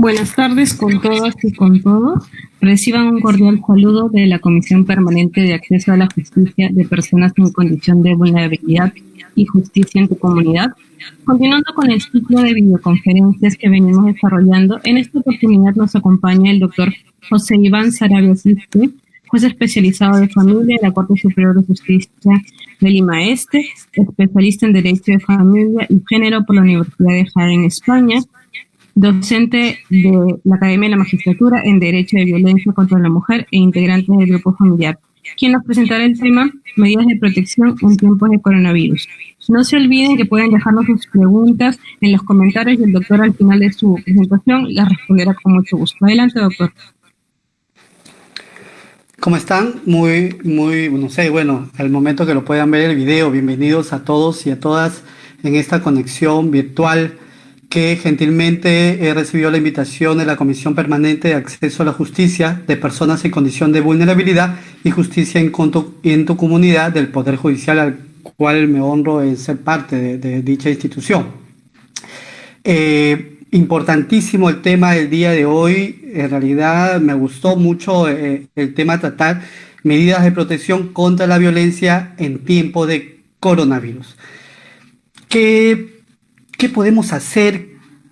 Buenas tardes con todas y con todos. Reciban un cordial saludo de la Comisión Permanente de Acceso a la Justicia de Personas en Condición de Vulnerabilidad y Justicia en tu Comunidad. Continuando con el ciclo de videoconferencias que venimos desarrollando, en esta oportunidad nos acompaña el doctor José Iván Sarabia Ciste, juez especializado de familia de la Corte Superior de Justicia de Lima Este, especialista en Derecho de Familia y Género por la Universidad de Jaén, España, docente de la Academia de la Magistratura en Derecho de Violencia contra la Mujer e integrante del grupo familiar, quien nos presentará el tema Medidas de protección en tiempos de coronavirus. No se olviden que pueden dejarnos sus preguntas en los comentarios y el doctor al final de su presentación las responderá con mucho gusto. Adelante, doctor. ¿Cómo están? Al momento que lo puedan ver el video, bienvenidos a todos y a todas en esta conexión virtual que gentilmente he recibido la invitación de la Comisión Permanente de Acceso a la Justicia de Personas en Condición de Vulnerabilidad y Justicia en tu Comunidad del Poder Judicial, al cual me honro en ser parte de dicha institución. Importantísimo el tema del día de hoy. En realidad me gustó mucho el tema a tratar, medidas de protección contra la violencia en tiempo de coronavirus. ¿Qué podemos hacer?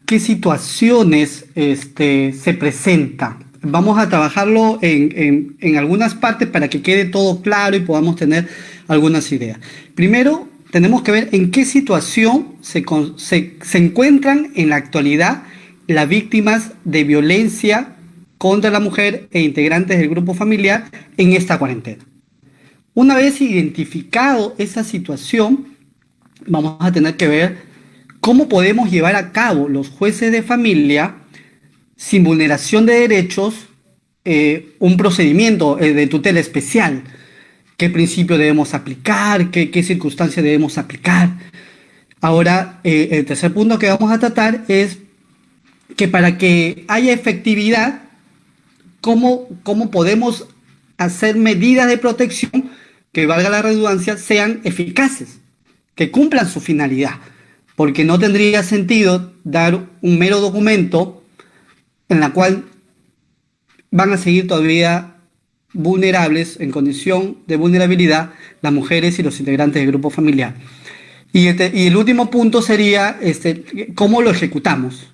¿Qué situaciones se presentan? Vamos a trabajarlo en algunas partes para que quede todo claro y podamos tener algunas ideas. Primero, tenemos que ver en qué situación se encuentran en la actualidad las víctimas de violencia contra la mujer e integrantes del grupo familiar en esta cuarentena. Una vez identificado esa situación, vamos a tener que ver cómo podemos llevar a cabo los jueces de familia sin vulneración de derechos un procedimiento de tutela especial. ¿Qué principio debemos aplicar? ¿Qué circunstancias debemos aplicar? Ahora, el tercer punto que vamos a tratar es que para que haya efectividad, ¿cómo podemos hacer medidas de protección que, valga la redundancia, sean eficaces, que cumplan su finalidad? Porque no tendría sentido dar un mero documento en la cual van a seguir todavía vulnerables, en condición de vulnerabilidad, las mujeres y los integrantes del grupo familiar. Y el último punto sería cómo lo ejecutamos.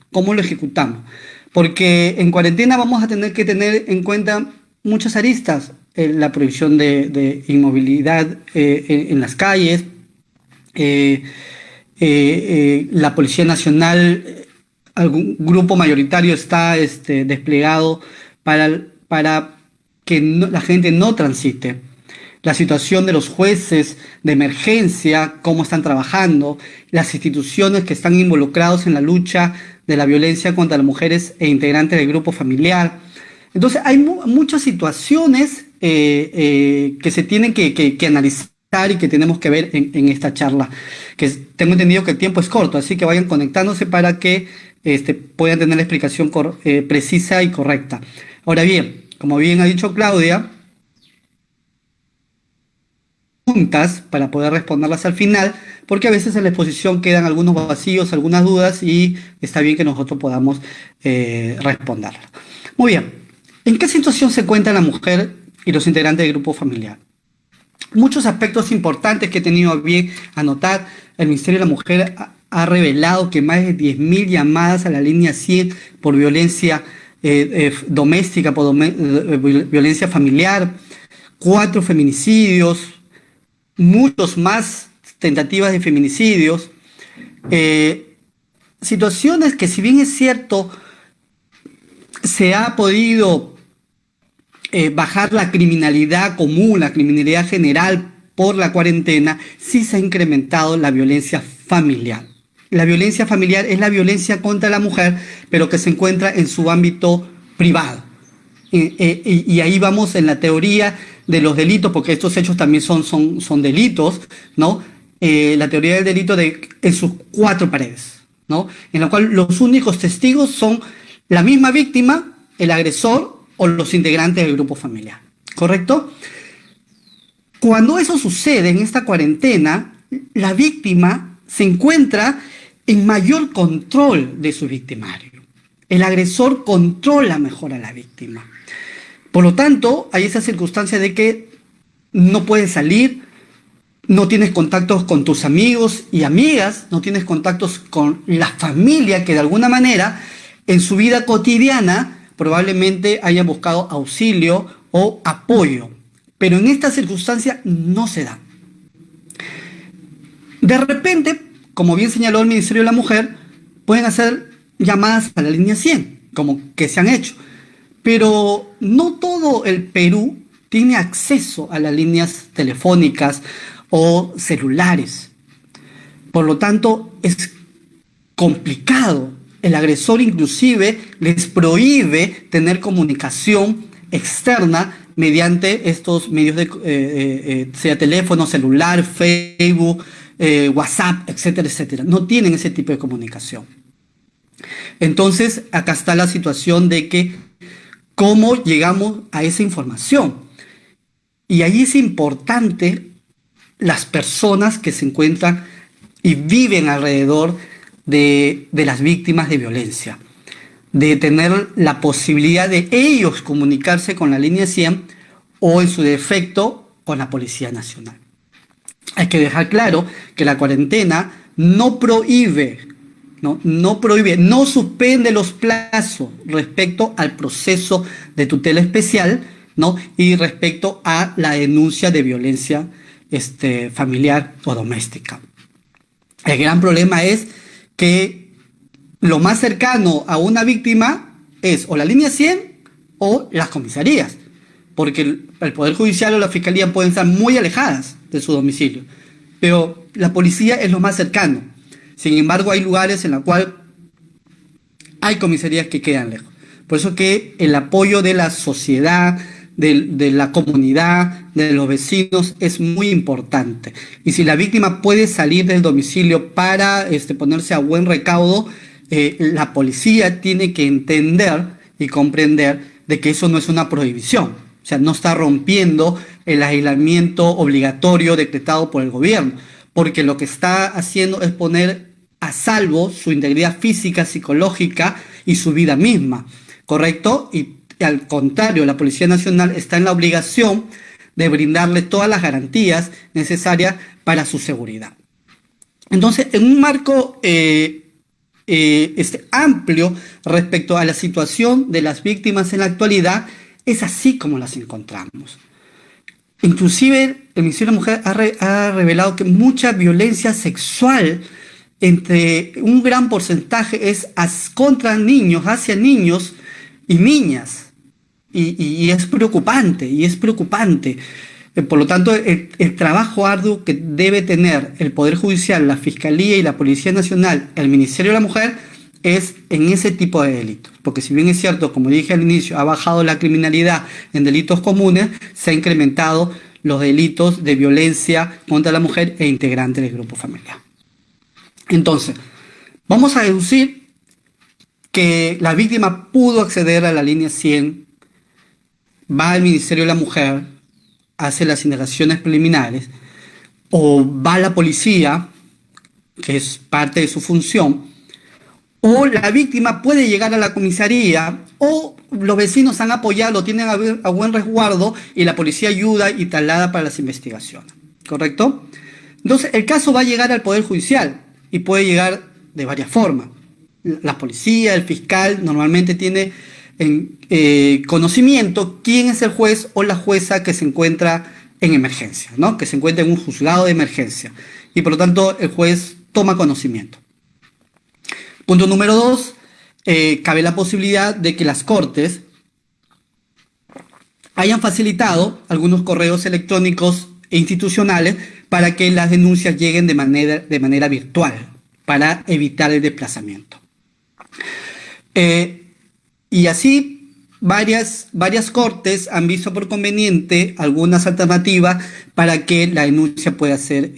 Porque en cuarentena vamos a tener que tener en cuenta muchas aristas. La prohibición de inmovilidad en las calles, la Policía Nacional, algún grupo mayoritario está desplegado para que la gente no transite. La situación de los jueces de emergencia, cómo están trabajando, las instituciones que están involucrados en la lucha de la violencia contra las mujeres e integrantes del grupo familiar. Entonces hay muchas situaciones que se tienen que analizar y que tenemos que ver en esta charla, que tengo entendido que el tiempo es corto, así que vayan conectándose para que puedan tener la explicación precisa y correcta. Ahora bien, como bien ha dicho Claudia, preguntas para poder responderlas al final, porque a veces en la exposición quedan algunos vacíos, algunas dudas, y está bien que nosotros podamos responderlas. Muy bien, ¿en qué situación se encuentra la mujer y los integrantes del grupo familiar? Muchos aspectos importantes que he tenido bien anotar. El Ministerio de la Mujer ha revelado que más de 10.000 llamadas a la línea 100 por violencia doméstica, por violencia familiar, 4 feminicidios, muchos más tentativas de feminicidios, situaciones que, si bien es cierto, se ha podido bajar la criminalidad común, la criminalidad general por la cuarentena, sí se ha incrementado la violencia familiar. La violencia familiar es la violencia contra la mujer, pero que se encuentra en su ámbito privado. Y ahí vamos en la teoría de los delitos, porque estos hechos también son delitos, ¿no? La teoría del delito en sus 4 paredes, ¿no? En la cual los únicos testigos son la misma víctima, el agresor o los integrantes del grupo familiar, ¿correcto? Cuando eso sucede en esta cuarentena, la víctima se encuentra en mayor control de su victimario. El agresor controla mejor a la víctima. Por lo tanto, hay esa circunstancia de que no puedes salir, no tienes contactos con tus amigos y amigas, no tienes contactos con la familia que de alguna manera en su vida cotidiana probablemente hayan buscado auxilio o apoyo. Pero en esta circunstancia no se da. De repente, como bien señaló el Ministerio de la Mujer, pueden hacer llamadas a la línea 100, como que se han hecho. Pero no todo el Perú tiene acceso a las líneas telefónicas o celulares. Por lo tanto, es complicado. El agresor inclusive les prohíbe tener comunicación externa mediante estos medios sea teléfono, celular, Facebook, WhatsApp, etcétera, etcétera. No tienen ese tipo de comunicación. Entonces, acá está la situación de que cómo llegamos a esa información. Y ahí es importante las personas que se encuentran y viven alrededor de las víctimas de violencia, de tener la posibilidad de ellos comunicarse con la línea 100 o en su defecto con la Policía Nacional. Hay que dejar claro que la cuarentena no prohíbe, no suspende los plazos respecto al proceso de tutela especial, ¿no? Y respecto a la denuncia de violencia familiar o doméstica. El gran problema es que lo más cercano a una víctima es o la línea 100 o las comisarías, porque el Poder Judicial o la Fiscalía pueden estar muy alejadas de su domicilio, pero la policía es lo más cercano. Sin embargo, hay lugares en los cuales hay comisarías que quedan lejos. Por eso que el apoyo de la sociedad, de la comunidad, de los vecinos es muy importante. Y si la víctima puede salir del domicilio para ponerse a buen recaudo, la policía tiene que entender y comprender de que eso no es una prohibición. O sea, no está rompiendo el aislamiento obligatorio decretado por el gobierno, porque lo que está haciendo es poner a salvo su integridad física, psicológica y su vida misma, ¿correcto? Y al contrario, la Policía Nacional está en la obligación de brindarle todas las garantías necesarias para su seguridad. Entonces, en un marco amplio respecto a la situación de las víctimas en la actualidad, es así como las encontramos. Inclusive, el Ministerio de la Mujer ha revelado que mucha violencia sexual, entre un gran porcentaje, es contra niños, hacia niños y niñas. Y es preocupante, Por lo tanto, el trabajo arduo que debe tener el Poder Judicial, la Fiscalía y la Policía Nacional, el Ministerio de la Mujer, es en ese tipo de delitos. Porque si bien es cierto, como dije al inicio, ha bajado la criminalidad en delitos comunes, se ha incrementado los delitos de violencia contra la mujer e integrantes del grupo familiar. Entonces, vamos a deducir que la víctima pudo acceder a la línea 100, va al Ministerio de la Mujer, hace las indagaciones preliminares, o va a la policía, que es parte de su función, o la víctima puede llegar a la comisaría, o los vecinos han apoyado, lo tienen a buen resguardo, y la policía ayuda y traslada para las investigaciones, ¿correcto? Entonces, el caso va a llegar al Poder Judicial, y puede llegar de varias formas. La policía, el fiscal, normalmente tiene conocimiento quién es el juez o la jueza que se encuentra en emergencia, ¿no? Que se encuentra en un juzgado de emergencia. Y por lo tanto, el juez toma conocimiento. Punto número 2, cabe la posibilidad de que las cortes hayan facilitado algunos correos electrónicos e institucionales para que las denuncias lleguen de manera virtual, para evitar el desplazamiento. Y así varias cortes han visto por conveniente algunas alternativas para que la denuncia pueda ser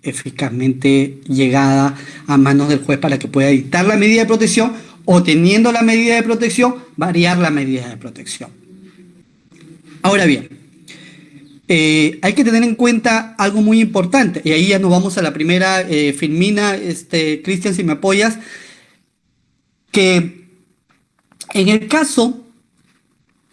eficazmente llegada a manos del juez para que pueda dictar la medida de protección o, teniendo la medida de protección, variar la medida de protección. Ahora bien, hay que tener en cuenta algo muy importante, y ahí ya nos vamos a la primera, Filmina, Cristian, si me apoyas, que En el caso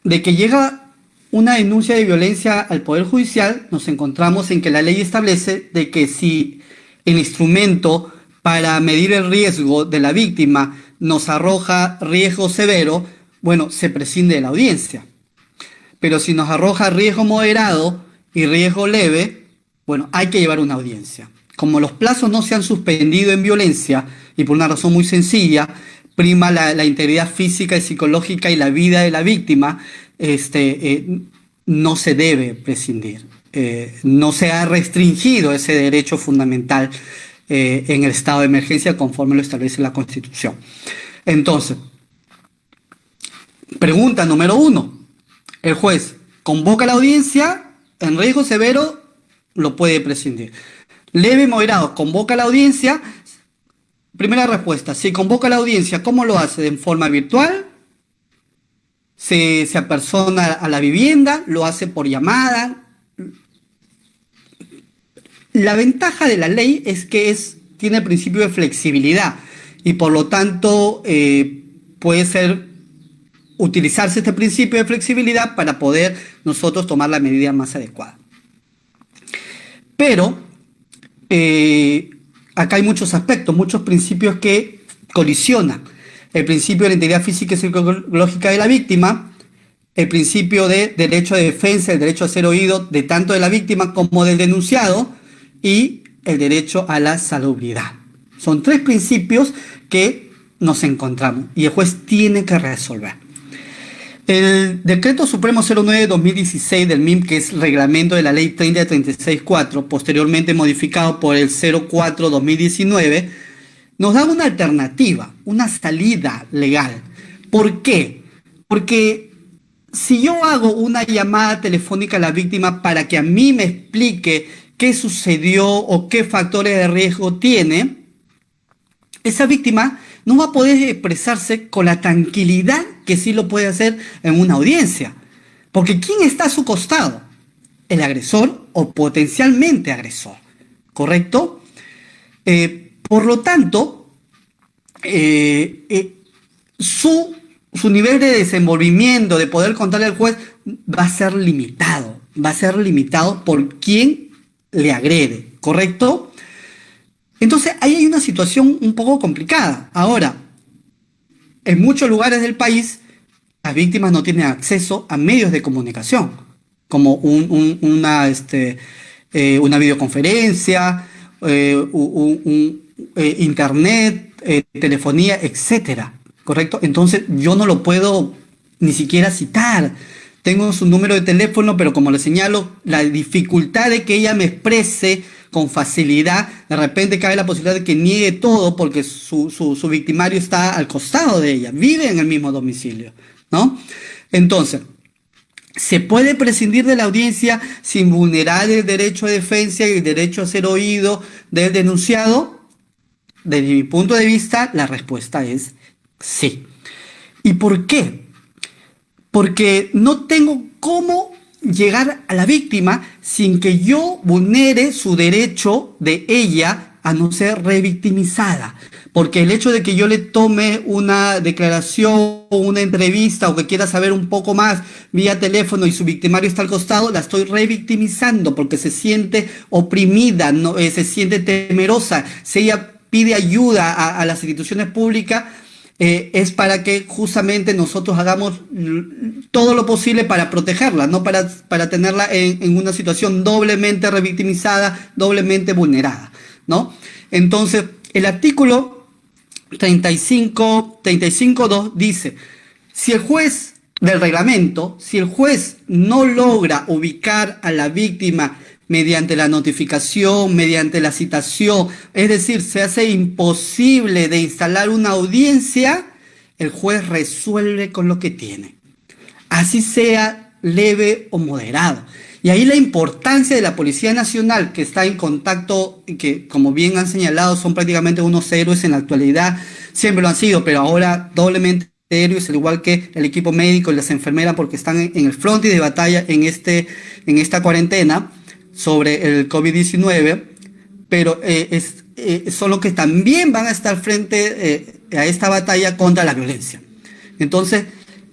de que llega una denuncia de violencia al Poder Judicial, nos encontramos en que la ley establece de que si el instrumento para medir el riesgo de la víctima nos arroja riesgo severo, bueno, se prescinde de la audiencia. Pero si nos arroja riesgo moderado y riesgo leve, bueno, hay que llevar una audiencia. Como los plazos no se han suspendido en violencia, y por una razón muy sencilla, prima la integridad física y psicológica y la vida de la víctima, no se debe prescindir. No se ha restringido ese derecho fundamental en el estado de emergencia conforme lo establece la Constitución. Entonces, pregunta número 1. El juez convoca la audiencia, en riesgo severo lo puede prescindir. Leve y moderado, convoca la audiencia. Primera respuesta, si convoca la audiencia, ¿cómo lo hace? ¿En forma virtual? ¿Se apersona a la vivienda? ¿Lo hace por llamada? La ventaja de la ley es que tiene el principio de flexibilidad y por lo tanto puede utilizarse este principio de flexibilidad para poder nosotros tomar la medida más adecuada. Pero acá hay muchos aspectos, muchos principios que colisionan. El principio de la integridad física y psicológica de la víctima, el principio de derecho de defensa, el derecho a ser oído de tanto de la víctima como del denunciado y el derecho a la salubridad. Son 3 principios que nos encontramos y el juez tiene que resolver. El Decreto Supremo 09/2016 del MIM, que es reglamento de la Ley 3036-4, posteriormente modificado por el 04/2019, nos da una alternativa, una salida legal. ¿Por qué? Porque si yo hago una llamada telefónica a la víctima para que a mí me explique qué sucedió o qué factores de riesgo tiene, esa víctima no va a poder expresarse con la tranquilidad que sí lo puede hacer en una audiencia. Porque ¿quién está a su costado? El agresor o potencialmente agresor. ¿Correcto? Por lo tanto, su nivel de desenvolvimiento, de poder contarle al juez, va a ser limitado. Va a ser limitado por quien le agrede. ¿Correcto? Entonces, ahí hay una situación un poco complicada. Ahora, en muchos lugares del país, las víctimas no tienen acceso a medios de comunicación, como una videoconferencia, internet, telefonía, etcétera. ¿Correcto? Entonces, yo no lo puedo ni siquiera citar. Tengo su número de teléfono, pero como le señalo, la dificultad de que ella me exprese con facilidad, de repente cabe la posibilidad de que niegue todo porque su victimario está al costado de ella, vive en el mismo domicilio, ¿no? Entonces, ¿se puede prescindir de la audiencia sin vulnerar el derecho de defensa y el derecho a ser oído del denunciado? Desde mi punto de vista, la respuesta es sí. ¿Y por qué? Porque no tengo cómo llegar a la víctima sin que yo vulnere su derecho de ella a no ser revictimizada. Porque el hecho de que yo le tome una declaración o una entrevista o que quiera saber un poco más vía teléfono y su victimario está al costado, la estoy revictimizando porque se siente oprimida, no, se siente temerosa. Si ella pide ayuda a las instituciones públicas, es para que justamente nosotros hagamos todo lo posible para protegerla, no para tenerla en una situación doblemente revictimizada, doblemente vulnerada, ¿no? Entonces, el artículo 35.2 dice, si el juez del reglamento, si el juez no logra ubicar a la víctima mediante la notificación, mediante la citación, es decir, se hace imposible de instalar una audiencia, el juez resuelve con lo que tiene, así sea leve o moderado. Y ahí la importancia de la Policía Nacional, que está en contacto, que como bien han señalado, son prácticamente unos héroes en la actualidad, siempre lo han sido, pero ahora doblemente héroes, al igual que el equipo médico y las enfermeras, porque están en el frente de batalla en esta cuarentena sobre el COVID-19, pero son los que también van a estar frente a esta batalla contra la violencia. Entonces,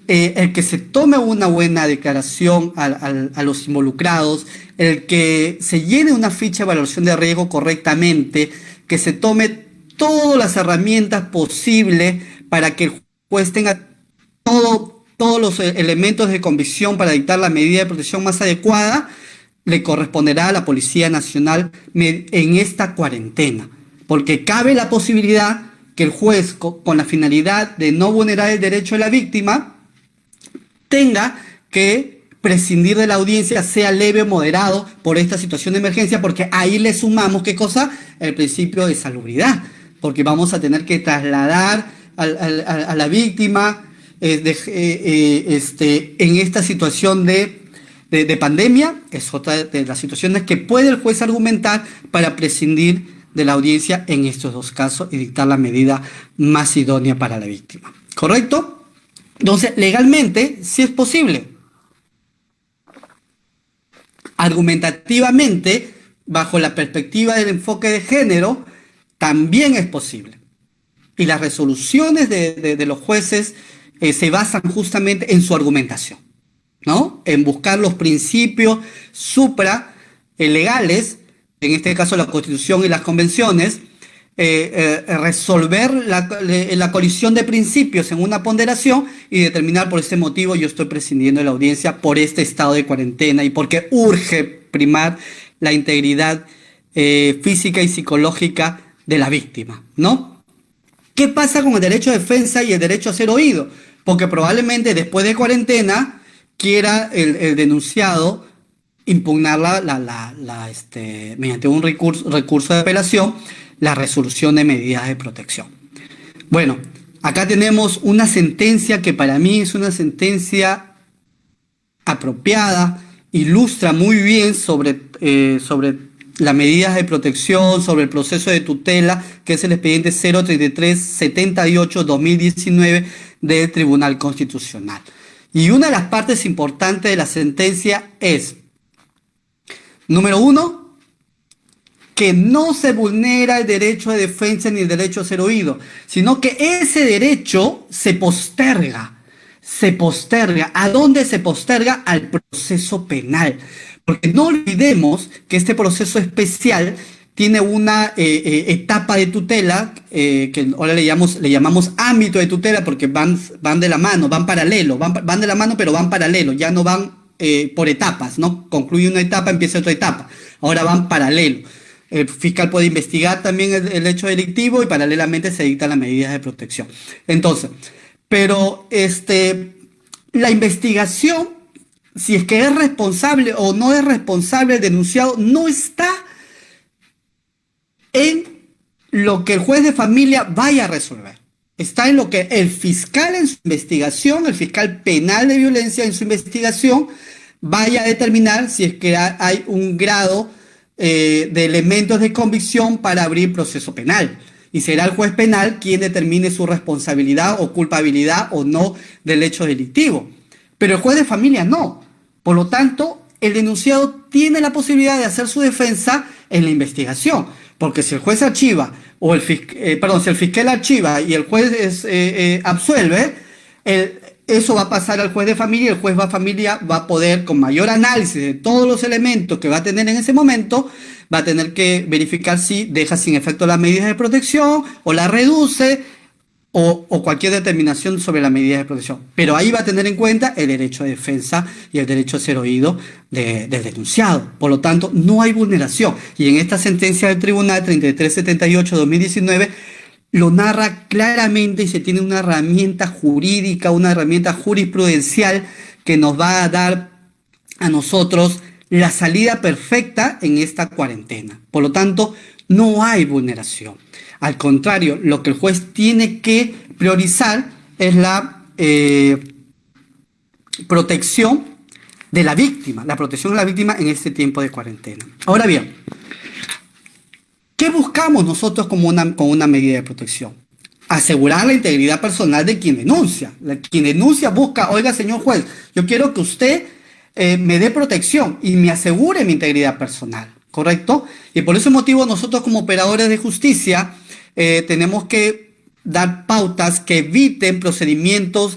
el que se tome una buena declaración a los involucrados, el que se llene una ficha de valoración de riesgo correctamente, que se tome todas las herramientas posibles para que el juez tenga todos los elementos de convicción para dictar la medida de protección más adecuada, le corresponderá a la Policía Nacional en esta cuarentena, porque cabe la posibilidad que el juez, con la finalidad de no vulnerar el derecho de la víctima, tenga que prescindir de la audiencia, sea leve o moderado, por esta situación de emergencia, porque ahí le sumamos, ¿qué cosa? El principio de salubridad, porque vamos a tener que trasladar a la víctima en esta situación de pandemia. Es otra de las situaciones que puede el juez argumentar para prescindir de la audiencia en estos dos casos y dictar la medida más idónea para la víctima. ¿Correcto? Entonces, legalmente, sí es posible. Argumentativamente, bajo la perspectiva del enfoque de género, también es posible. Y las resoluciones de los jueces se basan justamente en su argumentación, ¿no? En buscar los principios supralegales, en este caso la Constitución y las convenciones, resolver la colisión de principios en una ponderación y determinar por este motivo yo estoy prescindiendo de la audiencia por este estado de cuarentena y porque urge primar la integridad física y psicológica de la víctima, ¿no? ¿Qué pasa con el derecho de defensa y el derecho a ser oído? Porque probablemente después de cuarentena quiera el denunciado impugnarla mediante un recurso de apelación, la resolución de medidas de protección. Bueno, acá tenemos una sentencia que para mí es una sentencia apropiada, ilustra muy bien sobre las medidas de protección, sobre el proceso de tutela, que es el expediente 03378-2019 del Tribunal Constitucional. Y una de las partes importantes de la sentencia es, número 1, que no se vulnera el derecho de defensa ni el derecho a ser oído, sino que ese derecho se posterga. Se posterga. ¿A dónde se posterga? Al proceso penal. Porque no olvidemos que este proceso especial tiene una etapa de tutela, que ahora le llamamos ámbito de tutela, porque van de la mano, van paralelo, van de la mano, pero van paralelo, ya no van por etapas, ¿no? Concluye una etapa, empieza otra etapa. Ahora van paralelo. El fiscal puede investigar también el hecho delictivo y paralelamente se dictan las medidas de protección. Entonces, pero la investigación, si es que es responsable o no es responsable el denunciado, no está en lo que el juez de familia vaya a resolver. Está en lo que el fiscal en su investigación, el fiscal penal de violencia en su investigación, vaya a determinar si es que hay un grado de elementos de convicción para abrir proceso penal. Y será el juez penal quien determine su responsabilidad o culpabilidad o no del hecho delictivo. Pero el juez de familia no. Por lo tanto, el denunciado tiene la posibilidad de hacer su defensa en la investigación. Porque si el juez archiva, si el fiscal archiva y el juez absuelve, eso va a pasar al juez de familia y el juez de familia va a poder, con mayor análisis de todos los elementos que va a tener en ese momento, va a tener que verificar si deja sin efecto las medidas de protección o la reduce o cualquier determinación sobre las medidas de protección. Pero ahí va a tener en cuenta el derecho de defensa y el derecho a ser oído del denunciado. Por lo tanto, no hay vulneración. Y en esta sentencia del Tribunal 3378-2019 lo narra claramente y se tiene una herramienta jurídica, una herramienta jurisprudencial que nos va a dar a nosotros la salida perfecta en esta cuarentena. Por lo tanto, no hay vulneración. Al contrario, lo que el juez tiene que priorizar es la protección de la víctima en este tiempo de cuarentena. Ahora bien, ¿qué buscamos nosotros con una medida de protección? Asegurar la integridad personal de quien denuncia. Quien denuncia busca, oiga, señor juez, yo quiero que usted me dé protección y me asegure mi integridad personal, ¿correcto? Y por ese motivo nosotros como operadores de justicia tenemos que dar pautas que eviten procedimientos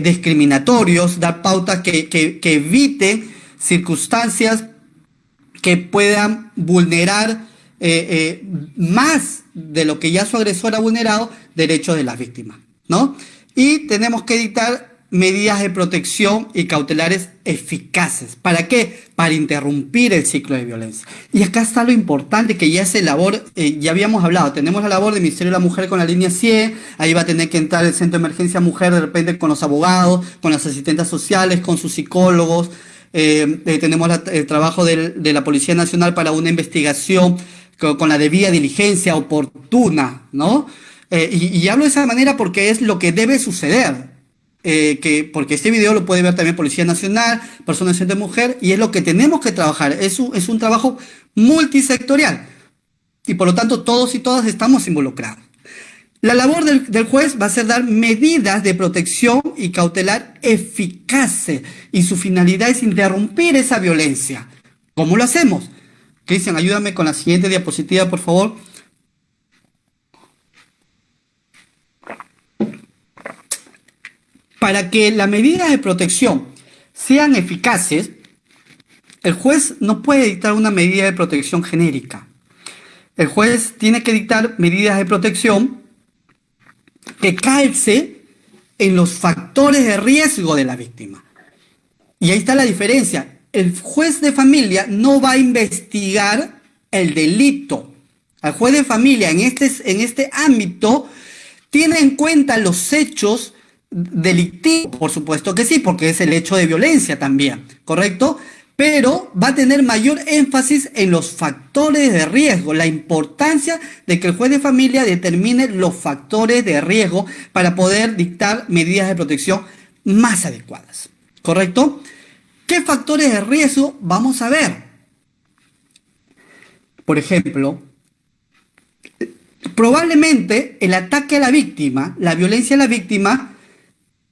discriminatorios, dar pautas que eviten circunstancias que puedan vulnerar más de lo que ya su agresor ha vulnerado, derechos de las víctimas, ¿no? Y tenemos que dictar medidas de protección y cautelares eficaces. ¿Para qué? Para interrumpir el ciclo de violencia. Y acá está lo importante, que ya es labor, ya habíamos hablado, tenemos la labor del Ministerio de la Mujer con la línea 100, ahí va a tener que entrar el Centro de Emergencia Mujer de repente con los abogados, con las asistentes sociales, con sus psicólogos. Tenemos el trabajo de la Policía Nacional para una investigación con la debida diligencia oportuna, ¿no? Y hablo de esa manera porque es lo que debe suceder. Porque este video lo puede ver también Policía Nacional, Personas de Mujer, y es lo que tenemos que trabajar. Es un trabajo multisectorial y por lo tanto todos y todas estamos involucrados. La labor del juez va a ser dar medidas de protección y cautelar eficaces, y su finalidad es interrumpir esa violencia. ¿Cómo lo hacemos? Cristian, ayúdame con la siguiente diapositiva, por favor. Para que las medidas de protección sean eficaces, el juez no puede dictar una medida de protección genérica. El juez tiene que dictar medidas de protección que calce en los factores de riesgo de la víctima. Y ahí está la diferencia. El juez de familia no va a investigar el delito. El juez de familia en este ámbito tiene en cuenta los hechos delictivo, por supuesto que sí, porque es el hecho de violencia también, ¿correcto? Pero va a tener mayor énfasis en los factores de riesgo, la importancia de que el juez de familia determine los factores de riesgo para poder dictar medidas de protección más adecuadas, ¿correcto? ¿Qué factores de riesgo vamos a ver? Por ejemplo, probablemente el ataque a la víctima, la violencia a la víctima,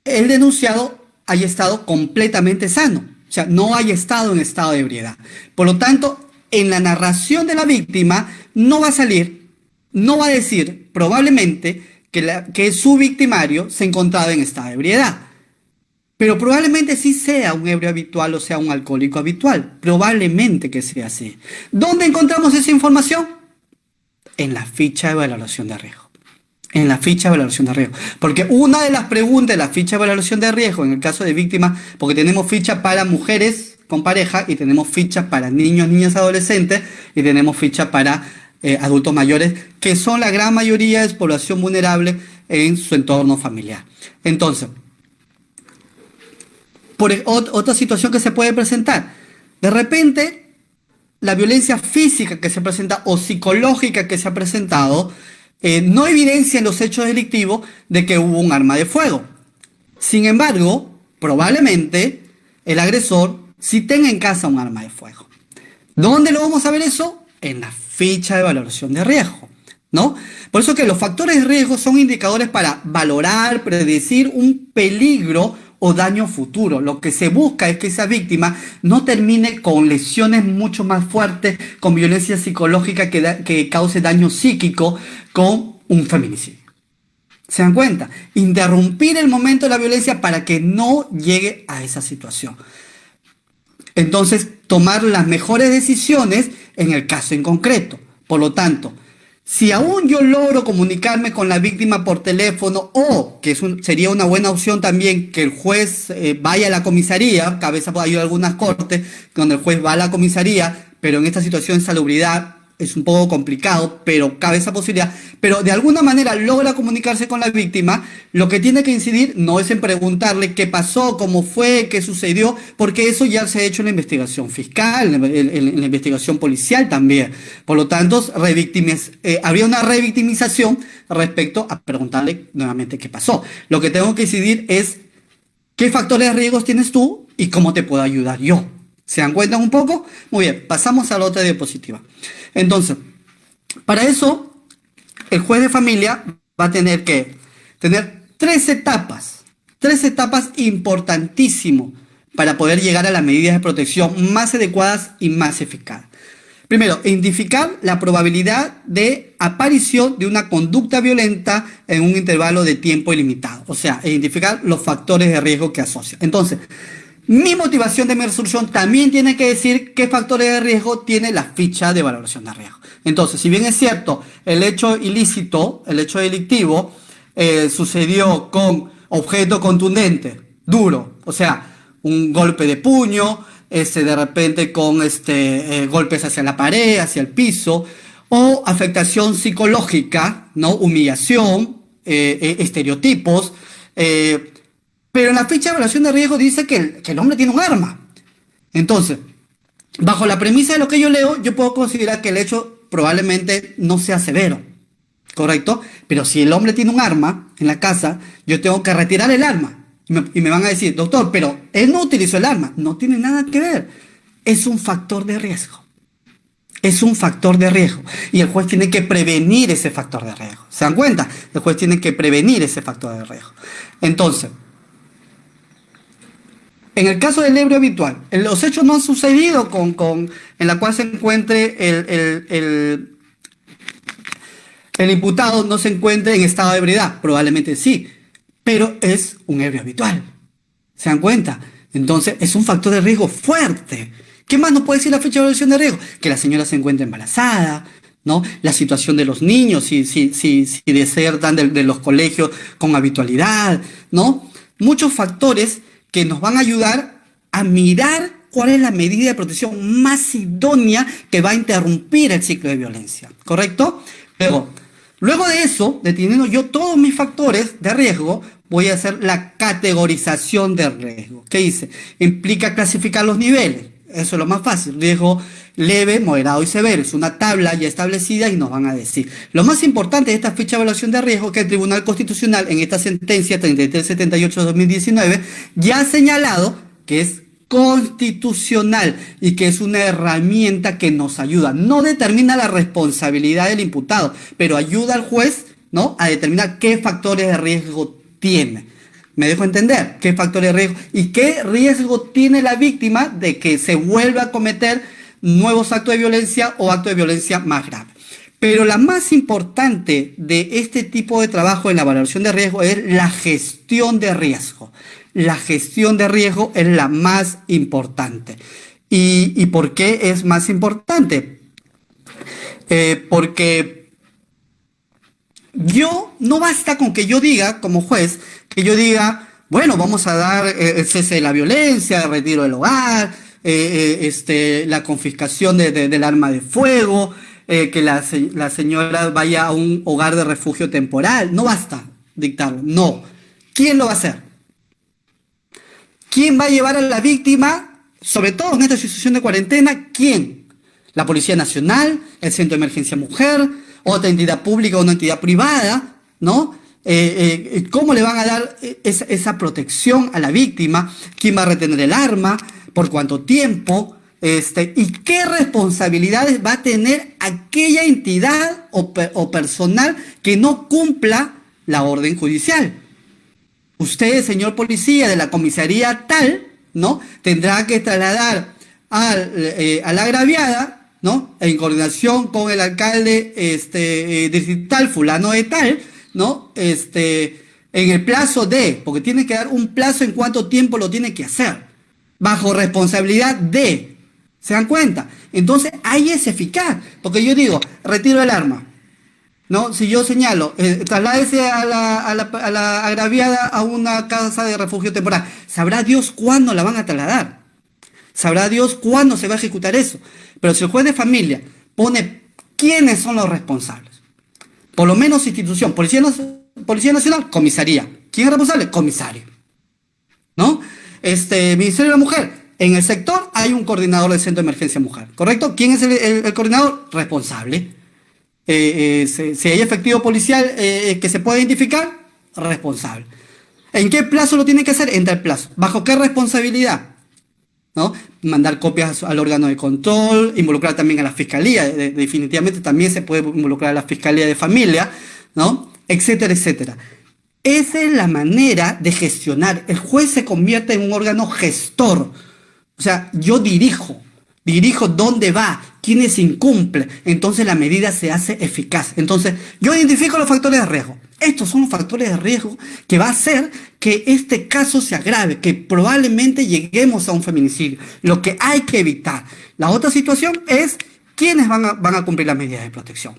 el denunciado haya estado completamente sano, o sea, no haya estado en estado de ebriedad. Por lo tanto, en la narración de la víctima no va a salir, no va a decir probablemente que su victimario se encontraba en estado de ebriedad, pero probablemente sí sea un ebrio habitual o sea un alcohólico habitual, probablemente que sea así. ¿Dónde encontramos esa información? En la ficha de valoración de riesgo. En la ficha de valoración de riesgo. Porque una de las preguntas de la ficha de valoración de riesgo, en el caso de víctimas, porque tenemos ficha para mujeres con pareja y tenemos ficha para niños, niñas, adolescentes y tenemos ficha para adultos mayores, que son la gran mayoría de población vulnerable en su entorno familiar. Entonces, otra situación que se puede presentar, de repente, la violencia física que se presenta o psicológica que se ha presentado no evidencia en los hechos delictivos de que hubo un arma de fuego. Sin embargo, probablemente el agresor sí tenga en casa un arma de fuego. ¿Dónde lo vamos a ver eso? En la ficha de valoración de riesgo, ¿no? Por eso que los factores de riesgo son indicadores para valorar, predecir un peligro o daño futuro. Lo que se busca es que esa víctima no termine con lesiones mucho más fuertes, con violencia psicológica que cause daño psíquico, con un feminicidio. ¿Se dan cuenta? Interrumpir el momento de la violencia para que no llegue a esa situación. Entonces, tomar las mejores decisiones en el caso en concreto. Por lo tanto, si aún yo logro comunicarme con la víctima por teléfono, o que sería una buena opción también que el juez vaya a la comisaría, que a veces hay algunas cortes donde el juez va a la comisaría, pero en esta situación de salubridad es un poco complicado, pero cabe esa posibilidad, pero de alguna manera logra comunicarse con la víctima. Lo que tiene que incidir no es en preguntarle qué pasó, cómo fue, qué sucedió, porque eso ya se ha hecho en la investigación fiscal, en la investigación policial también. Por lo tanto, habría una revictimización respecto a preguntarle nuevamente qué pasó. Lo que tengo que incidir es qué factores de riesgos tienes tú y cómo te puedo ayudar yo. ¿Se dan cuenta un poco? Muy bien, pasamos a la otra diapositiva. Entonces, para eso, el juez de familia va a tener que tener tres etapas importantísimas para poder llegar a las medidas de protección más adecuadas y más eficaces. Primero, identificar la probabilidad de aparición de una conducta violenta en un intervalo de tiempo ilimitado. O sea, identificar los factores de riesgo que asocia. Entonces, mi motivación de mi resolución también tiene que decir qué factores de riesgo tiene la ficha de valoración de riesgo. Entonces, si bien es cierto, el hecho ilícito, el hecho delictivo, sucedió con objeto contundente, duro, o sea, un golpe de puño, de repente con golpes hacia la pared, hacia el piso, o afectación psicológica, ¿no? Humillación, estereotipos, pero en la ficha de evaluación de riesgo dice que el hombre tiene un arma. Entonces, bajo la premisa de lo que yo leo, yo puedo considerar que el hecho probablemente no sea severo, ¿correcto? Pero si el hombre tiene un arma en la casa, yo tengo que retirar el arma. Y me van a decir, doctor, pero él no utilizó el arma. No tiene nada que ver. Es un factor de riesgo. Es un factor de riesgo. Y el juez tiene que prevenir ese factor de riesgo. ¿Se dan cuenta? El juez tiene que prevenir ese factor de riesgo. Entonces, en el caso del ebrio habitual, los hechos no han sucedido en la cual se encuentre el imputado no se encuentre en estado de ebriedad. Probablemente sí, pero es un ebrio habitual. ¿Se dan cuenta? Entonces, es un factor de riesgo fuerte. ¿Qué más nos puede decir la ficha de evaluación de riesgo? Que la señora se encuentra embarazada, ¿no? La situación de los niños, si desertan de los colegios con habitualidad, ¿no? Muchos factores que nos van a ayudar a mirar cuál es la medida de protección más idónea que va a interrumpir el ciclo de violencia, ¿correcto? Luego de eso, deteniendo yo todos mis factores de riesgo, voy a hacer la categorización de riesgo. ¿Qué dice? Implica clasificar los niveles. Eso es lo más fácil. Riesgo leve, moderado y severo. Es una tabla ya establecida y nos van a decir. Lo más importante de esta ficha de evaluación de riesgo es que el Tribunal Constitucional en esta sentencia 3378 de 2019 ya ha señalado que es constitucional y que es una herramienta que nos ayuda. No determina la responsabilidad del imputado, pero ayuda al juez, ¿no?, a determinar qué factores de riesgo tiene. ¿Me dejo entender? ¿Qué factores de riesgo? ¿Y qué riesgo tiene la víctima de que se vuelva a cometer nuevos actos de violencia o actos de violencia más graves? Pero la más importante de este tipo de trabajo en la valoración de riesgo es la gestión de riesgo. La gestión de riesgo es la más importante. ¿Y por qué es más importante? Porque no basta con que yo diga, como juez, que yo diga, bueno, vamos a dar el cese de la violencia, el retiro del hogar, la confiscación del arma de fuego, que la señora vaya a un hogar de refugio temporal. No basta dictarlo, no. ¿Quién lo va a hacer? ¿Quién va a llevar a la víctima, sobre todo en esta situación de cuarentena? ¿Quién? ¿La Policía Nacional? ¿El Centro de Emergencia Mujer? ¿Otra entidad pública o una entidad privada? ¿No? ¿Cómo le van a dar esa protección a la víctima? ¿Quién va a retener el arma? ¿Por cuánto tiempo? ¿Y qué responsabilidades va a tener aquella entidad o personal que no cumpla la orden judicial? Usted, señor policía de la comisaría tal, ¿no?, tendrá que trasladar a la agraviada, ¿no?, en coordinación con el alcalde distrital fulano de tal, ¿no?, en el plazo porque tiene que dar un plazo en cuánto tiempo lo tiene que hacer, bajo responsabilidad de. ¿Se dan cuenta? Entonces ahí es eficaz, porque yo digo, retiro el arma, ¿no? Si yo señalo, trasládese a la agraviada a una casa de refugio temporal, sabrá Dios cuándo la van a trasladar, sabrá Dios cuándo se va a ejecutar eso. Pero si el juez de familia pone quiénes son los responsables, por lo menos institución, Policía Nacional, comisaría. ¿Quién es responsable? Comisario, ¿no? Ministerio de la Mujer, en el sector hay un coordinador del Centro de Emergencia Mujer, ¿correcto? ¿Quién es el coordinador? Responsable. Si hay efectivo policial que se puede identificar, responsable. ¿En qué plazo lo tiene que hacer? En tal plazo. ¿Bajo qué responsabilidad? ¿No? Mandar copias al órgano de control, involucrar también a la fiscalía, definitivamente también se puede involucrar a la fiscalía de familia, ¿no?, etcétera, etcétera. Esa es la manera de gestionar. El juez se convierte en un órgano gestor. O sea, yo dirijo dónde va, quienes incumplen, entonces la medida se hace eficaz. Entonces, yo identifico los factores de riesgo. Estos son los factores de riesgo que va a hacer que este caso se agrave, que probablemente lleguemos a un feminicidio, lo que hay que evitar. La otra situación es quiénes van a cumplir las medidas de protección.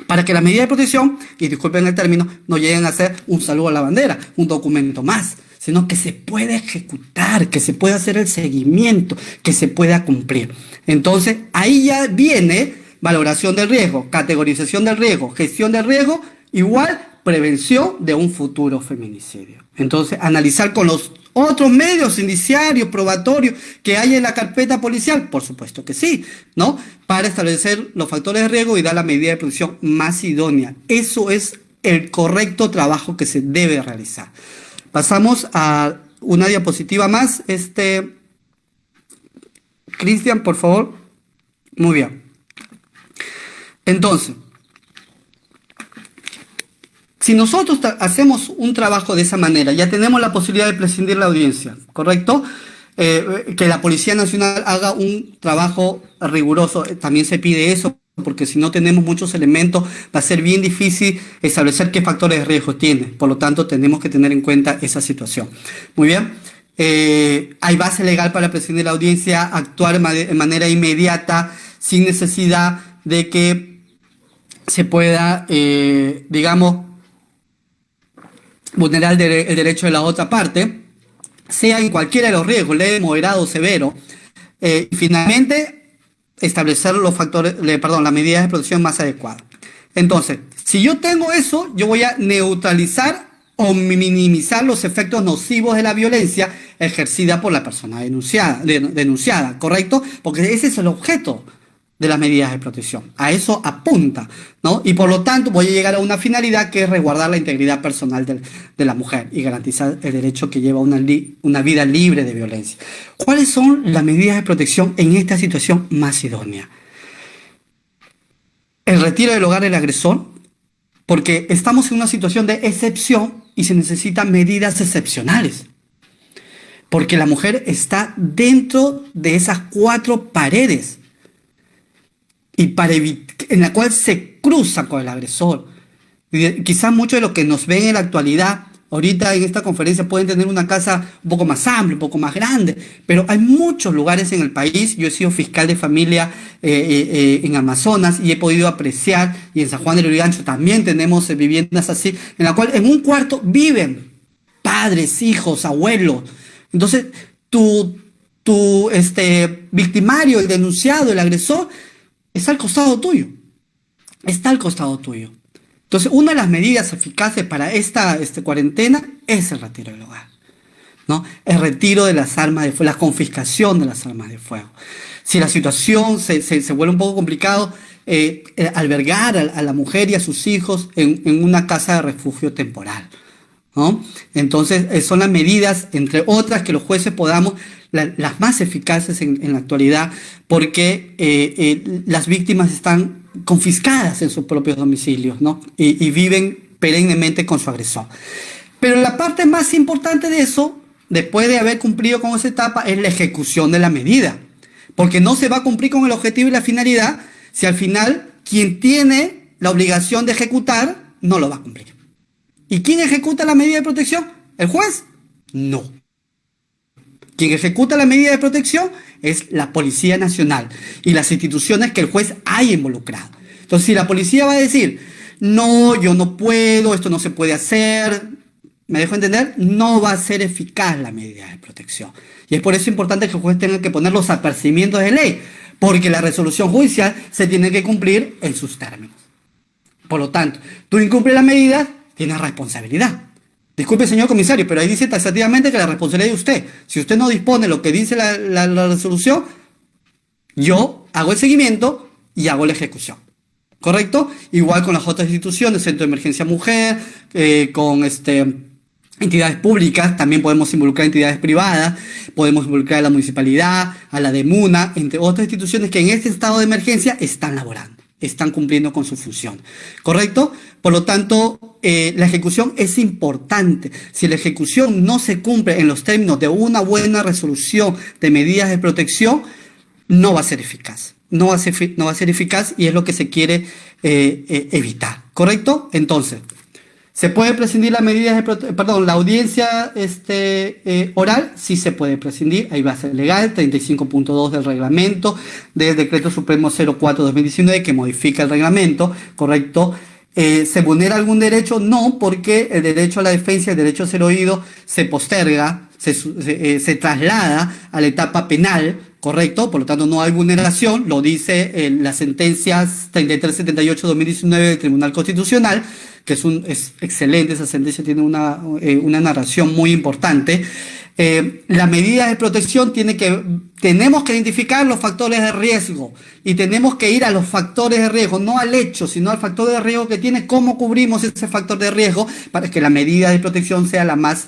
Para que las medidas de protección, y disculpen el término, no lleguen a ser un saludo a la bandera, un documento más, sino que se pueda ejecutar, que se pueda hacer el seguimiento, que se pueda cumplir. Entonces, ahí ya viene valoración del riesgo, categorización del riesgo, gestión del riesgo, igual prevención de un futuro feminicidio. Entonces, analizar con los otros medios indiciarios, probatorios que hay en la carpeta policial, por supuesto que sí, ¿no? Para establecer los factores de riesgo y dar la medida de protección más idónea. Eso es el correcto trabajo que se debe realizar. Pasamos a una diapositiva más. Cristian, por favor. Muy bien. Entonces, si nosotros hacemos un trabajo de esa manera, ya tenemos la posibilidad de prescindir la audiencia, ¿correcto? Que la Policía Nacional haga un trabajo riguroso, también se pide eso, porque si no tenemos muchos elementos va a ser bien difícil establecer qué factores de riesgo tiene. Por lo tanto, tenemos que tener en cuenta esa situación. Muy bien. Hay base legal para prescindir la audiencia, actuar de manera inmediata, sin necesidad de que se pueda, digamos, vulnerar el derecho de la otra parte, sea en cualquiera de los riesgos, leve, moderado o severo. Finalmente, establecer los factores, las medidas de protección más adecuadas. Entonces, si yo tengo eso, yo voy a neutralizar o minimizar los efectos nocivos de la violencia ejercida por la persona denunciada, ¿correcto? Porque ese es el objeto de las medidas de protección. A eso apunta, ¿no? Y por lo tanto voy a llegar a una finalidad que es resguardar la integridad personal de la mujer y garantizar el derecho que lleva una vida libre de violencia. ¿Cuáles son las medidas de protección en esta situación más idónea? El retiro del hogar del agresor, porque estamos en una situación de excepción y se necesitan medidas excepcionales. Porque la mujer está dentro de esas 4 paredes y en la cual se cruza con el agresor. Y quizás muchos de los que nos ven en la actualidad, ahorita en esta conferencia, pueden tener una casa un poco más amplia, un poco más grande, pero hay muchos lugares en el país. Yo he sido fiscal de familia en Amazonas y he podido apreciar, y en San Juan de Lurigancho también tenemos viviendas así, en la cual en un cuarto viven padres, hijos, abuelos. Entonces, tu victimario, el denunciado, el agresor, está al costado tuyo. Está al costado tuyo. Entonces, una de las medidas eficaces para esta cuarentena es el retiro del hogar, ¿no? El retiro de las armas de fuego, la confiscación de las armas de fuego. Si la situación se vuelve un poco complicado, albergar a la mujer y a sus hijos en una casa de refugio temporal, ¿no? Entonces, son las medidas, entre otras, que los jueces podamos, las más eficaces en la actualidad, porque las víctimas están confiscadas en sus propios domicilios, ¿no? Y viven perennemente con su agresor. Pero la parte más importante de eso, después de haber cumplido con esa etapa, es la ejecución de la medida. Porque no se va a cumplir con el objetivo y la finalidad si al final quien tiene la obligación de ejecutar no lo va a cumplir. ¿Y quién ejecuta la medida de protección? ¿El juez? No. Quien ejecuta la medida de protección es la Policía Nacional y las instituciones que el juez haya involucrado. Entonces, si la policía va a decir, no, yo no puedo, esto no se puede hacer, ¿me dejo entender? No va a ser eficaz la medida de protección. Y es por eso importante que el juez tenga que poner los apercibimientos de ley, porque la resolución judicial se tiene que cumplir en sus términos. Por lo tanto, tú incumples las medidas, tienes responsabilidad. Disculpe, señor comisario, pero ahí dice taxativamente que la responsabilidad es de usted. Si usted no dispone lo que dice la resolución, yo hago el seguimiento y hago la ejecución. ¿Correcto? Igual con las otras instituciones, Centro de Emergencia Mujer, con entidades públicas, también podemos involucrar entidades privadas, podemos involucrar a la municipalidad, a la DEMUNA, entre otras instituciones que en este estado de emergencia están laborando, están cumpliendo con su función. ¿Correcto? Por lo tanto, la ejecución es importante. Si la ejecución no se cumple en los términos de una buena resolución de medidas de protección, no va a ser eficaz. no va a ser eficaz y es lo que se quiere evitar, ¿correcto? Entonces, ¿se puede prescindir las medidas de la audiencia oral? Sí se puede prescindir, hay base legal, 35.2 del reglamento, del decreto supremo 04/2019 que modifica el reglamento, ¿correcto? ¿Se vulnera algún derecho? No, porque el derecho a la defensa, el derecho a ser oído, se posterga, se traslada a la etapa penal, ¿correcto? Por lo tanto, no hay vulneración, lo dice las sentencias 3378/2019 del Tribunal Constitucional, que es excelente, esa sentencia tiene una narración muy importante. La medida de protección tenemos que identificar los factores de riesgo y tenemos que ir a los factores de riesgo, no al hecho, sino al factor de riesgo que tiene, cómo cubrimos ese factor de riesgo para que la medida de protección sea la más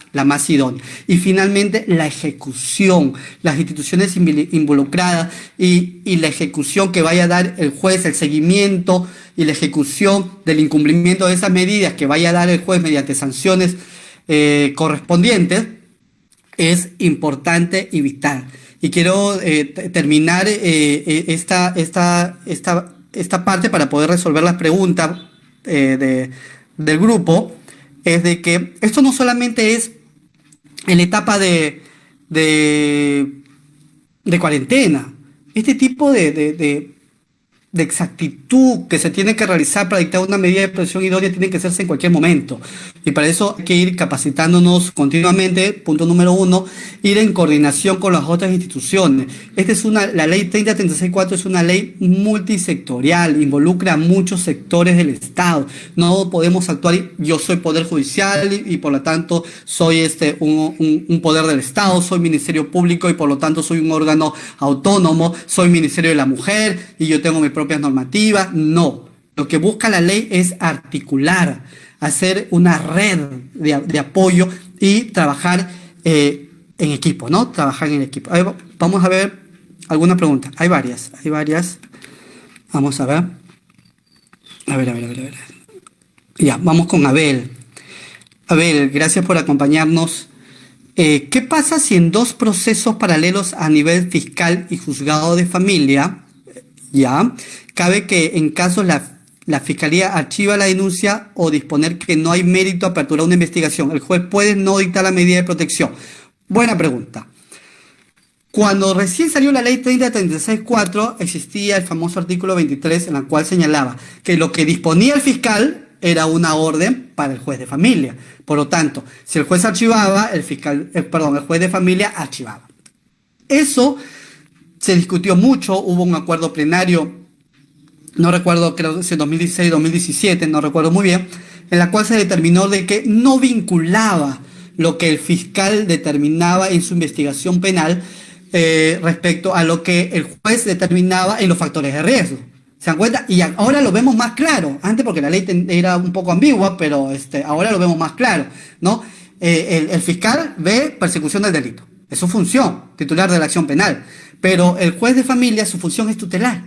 idónea. Y finalmente, la ejecución, las instituciones involucradas y la ejecución que vaya a dar el juez, el seguimiento y la ejecución del incumplimiento de esas medidas que vaya a dar el juez mediante sanciones correspondientes, es importante y vital. Y quiero terminar esta parte para poder resolver las preguntas del grupo, es de que esto no solamente es en la etapa de cuarentena, este tipo de exactitud que se tiene que realizar para dictar una medida de protección idónea tiene que hacerse en cualquier momento. Y para eso hay que ir capacitándonos continuamente. Punto número 1, ir en coordinación con las otras instituciones. La ley 3036/4 es una ley multisectorial, involucra a muchos sectores del Estado. No podemos actuar, yo soy Poder Judicial y por lo tanto soy un poder del Estado, soy Ministerio Público y por lo tanto soy un órgano autónomo, soy Ministerio de la Mujer y yo tengo mi propias normativas. No, lo que busca la ley es articular, hacer una red de apoyo y trabajar en equipo, ¿no? Trabajar en equipo. Ahí vamos a ver alguna pregunta. Hay varias. Vamos a ver. A ver. Ya, vamos con Abel. Abel, gracias por acompañarnos. ¿Qué pasa si en dos procesos paralelos a nivel fiscal y juzgado de familia, ya, cabe que en casos la Fiscalía archiva la denuncia o disponer que no hay mérito a aperturar una investigación? El juez puede no dictar la medida de protección. Buena pregunta. Cuando recién salió la ley 3036/4 existía el famoso artículo 23 en el cual señalaba que lo que disponía el fiscal era una orden para el juez de familia. Por lo tanto, si el juez archivaba, el juez de familia archivaba. Eso se discutió mucho, hubo un acuerdo plenario, no recuerdo, creo que es en 2016, 2017, no recuerdo muy bien, en la cual se determinó de que no vinculaba lo que el fiscal determinaba en su investigación penal respecto a lo que el juez determinaba en los factores de riesgo. ¿Se dan cuenta? Y ahora lo vemos más claro. Antes porque la ley era un poco ambigua, pero ahora lo vemos más claro, ¿no? El fiscal ve persecución del delito. Es su función, titular de la acción penal. Pero el juez de familia, su función es tutelar.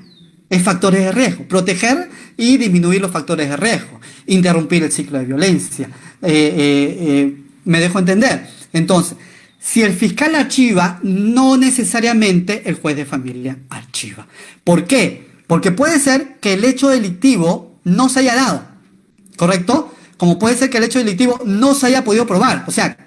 Es factores de riesgo. Proteger y disminuir los factores de riesgo. Interrumpir el ciclo de violencia. ¿Me dejo entender? Entonces, si el fiscal archiva, no necesariamente el juez de familia archiva. ¿Por qué? Porque puede ser que el hecho delictivo no se haya dado, ¿correcto? Como puede ser que el hecho delictivo no se haya podido probar. O sea,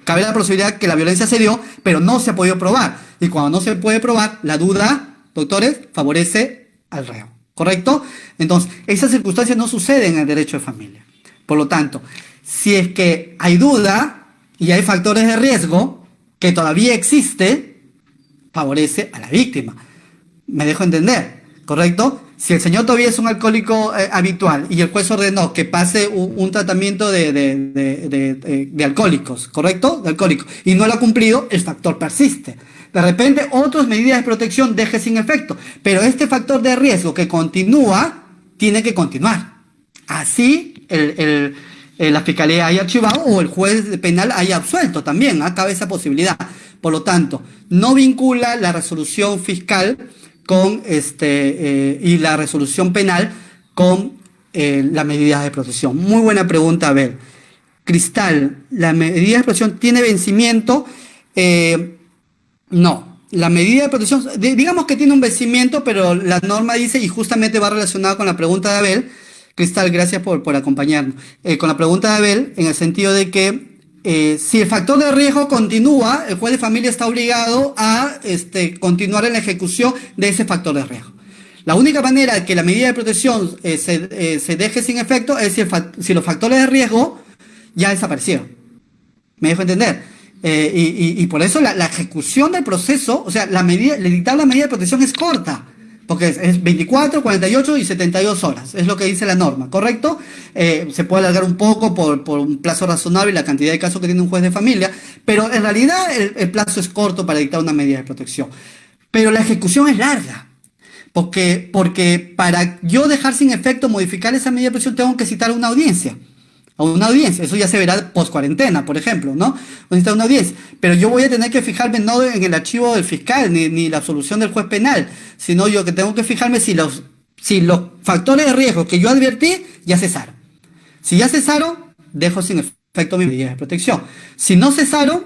cabe la posibilidad que la violencia se dio, pero no se ha podido probar. Y cuando no se puede probar, la duda, doctores, favorece al reo, ¿correcto? Entonces, esas circunstancias no suceden en el derecho de familia. Por lo tanto, si es que hay duda y hay factores de riesgo que todavía existe, favorece a la víctima. ¿Me dejo entender? ¿Correcto? Si el señor todavía es un alcohólico habitual y el juez ordenó que pase un tratamiento de alcohólicos, ¿correcto? De alcohólicos, y no lo ha cumplido, el factor persiste. De repente, otras medidas de protección deje sin efecto, pero este factor de riesgo que continúa, tiene que continuar. Así, la fiscalía haya archivado o el juez penal haya absuelto también, cabe esa posibilidad. Por lo tanto, no vincula la resolución fiscal con y la resolución penal con las medidas de protección. Muy buena pregunta, a ver. Cristal, ¿la medida de protección tiene vencimiento? No. la medida de protección, digamos que tiene un vencimiento, pero la norma dice, y justamente va relacionado con la pregunta de Abel, Cristal, gracias por acompañarnos, con la pregunta de Abel, en el sentido de que si el factor de riesgo continúa, el juez de familia está obligado a continuar en la ejecución de ese factor de riesgo. La única manera de que la medida de protección se deje sin efecto es si los factores de riesgo ya desaparecieron. ¿Me dejo entender? Y por eso la ejecución del proceso, o sea, el dictar la medida de protección es corta, porque es 24, 48 y 72 horas, es lo que dice la norma, ¿correcto? Se puede alargar un poco por un plazo razonable y la cantidad de casos que tiene un juez de familia, pero en realidad el plazo es corto para dictar una medida de protección. Pero la ejecución es larga, porque para yo dejar sin efecto modificar esa medida de protección tengo que citar una audiencia. A una audiencia, eso ya se verá post cuarentena, por ejemplo, ¿no? Necesita una audiencia, pero yo voy a tener que fijarme no en el archivo del fiscal ni la absolución del juez penal, sino yo que tengo que fijarme si los factores de riesgo que yo advertí ya cesaron. Si ya cesaron, dejo sin efecto mis medidas de protección. Si no cesaron,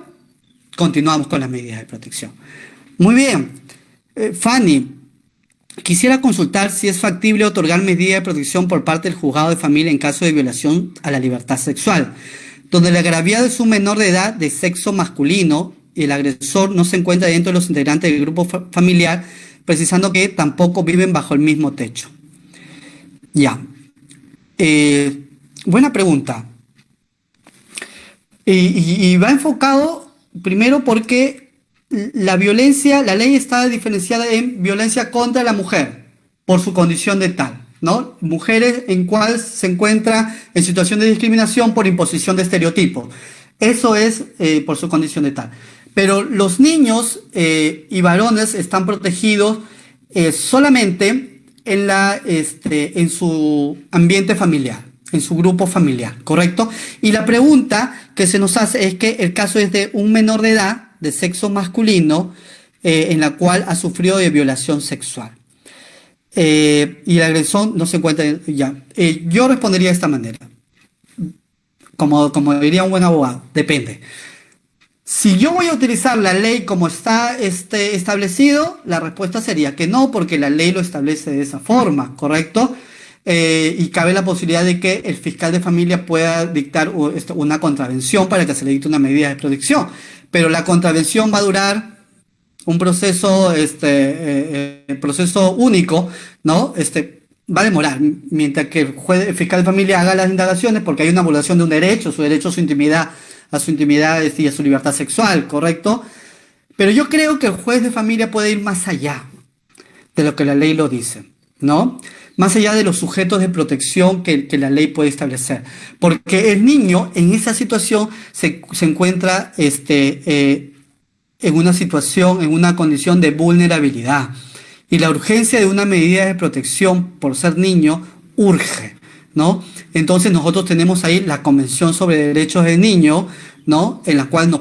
continuamos con las medidas de protección. Muy bien, Fanny, quisiera consultar si es factible otorgar medida de protección por parte del juzgado de familia en caso de violación a la libertad sexual, donde el agraviado es un menor de edad de sexo masculino y el agresor no se encuentra dentro de los integrantes del grupo familiar, precisando que tampoco viven bajo el mismo techo. Ya. Buena pregunta. Y va enfocado primero porque la ley está diferenciada en violencia contra la mujer por su condición de tal, ¿no? Mujeres en cual se encuentra en situación de discriminación por imposición de estereotipos. Eso es por su condición de tal. Pero los niños y varones están protegidos solamente en su ambiente familiar, en su grupo familiar, ¿correcto? Y la pregunta que se nos hace es que el caso es de un menor de edad de sexo masculino en la cual ha sufrido de violación sexual. Y el agresor no se encuentra ya. Yo respondería de esta manera. Como diría un buen abogado, depende. Si yo voy a utilizar la ley como está establecido, la respuesta sería que no, porque la ley lo establece de esa forma, ¿correcto? Y cabe la posibilidad de que el fiscal de familia pueda dictar una contravención para que se le dicte una medida de protección. Pero la contravención va a durar un proceso, proceso único, ¿no? Va a demorar, mientras que el fiscal de familia haga las indagaciones, porque hay una violación de un derecho, su derecho a su intimidad y a su libertad sexual, ¿correcto? Pero yo creo que el juez de familia puede ir más allá de lo que la ley lo dice, ¿no? Más allá de los sujetos de protección que la ley puede establecer. Porque el niño en esa situación se encuentra en una situación, en una condición de vulnerabilidad. Y la urgencia de una medida de protección por ser niño urge, ¿no? Entonces nosotros tenemos ahí la Convención sobre Derechos del Niño, ¿no? En la cual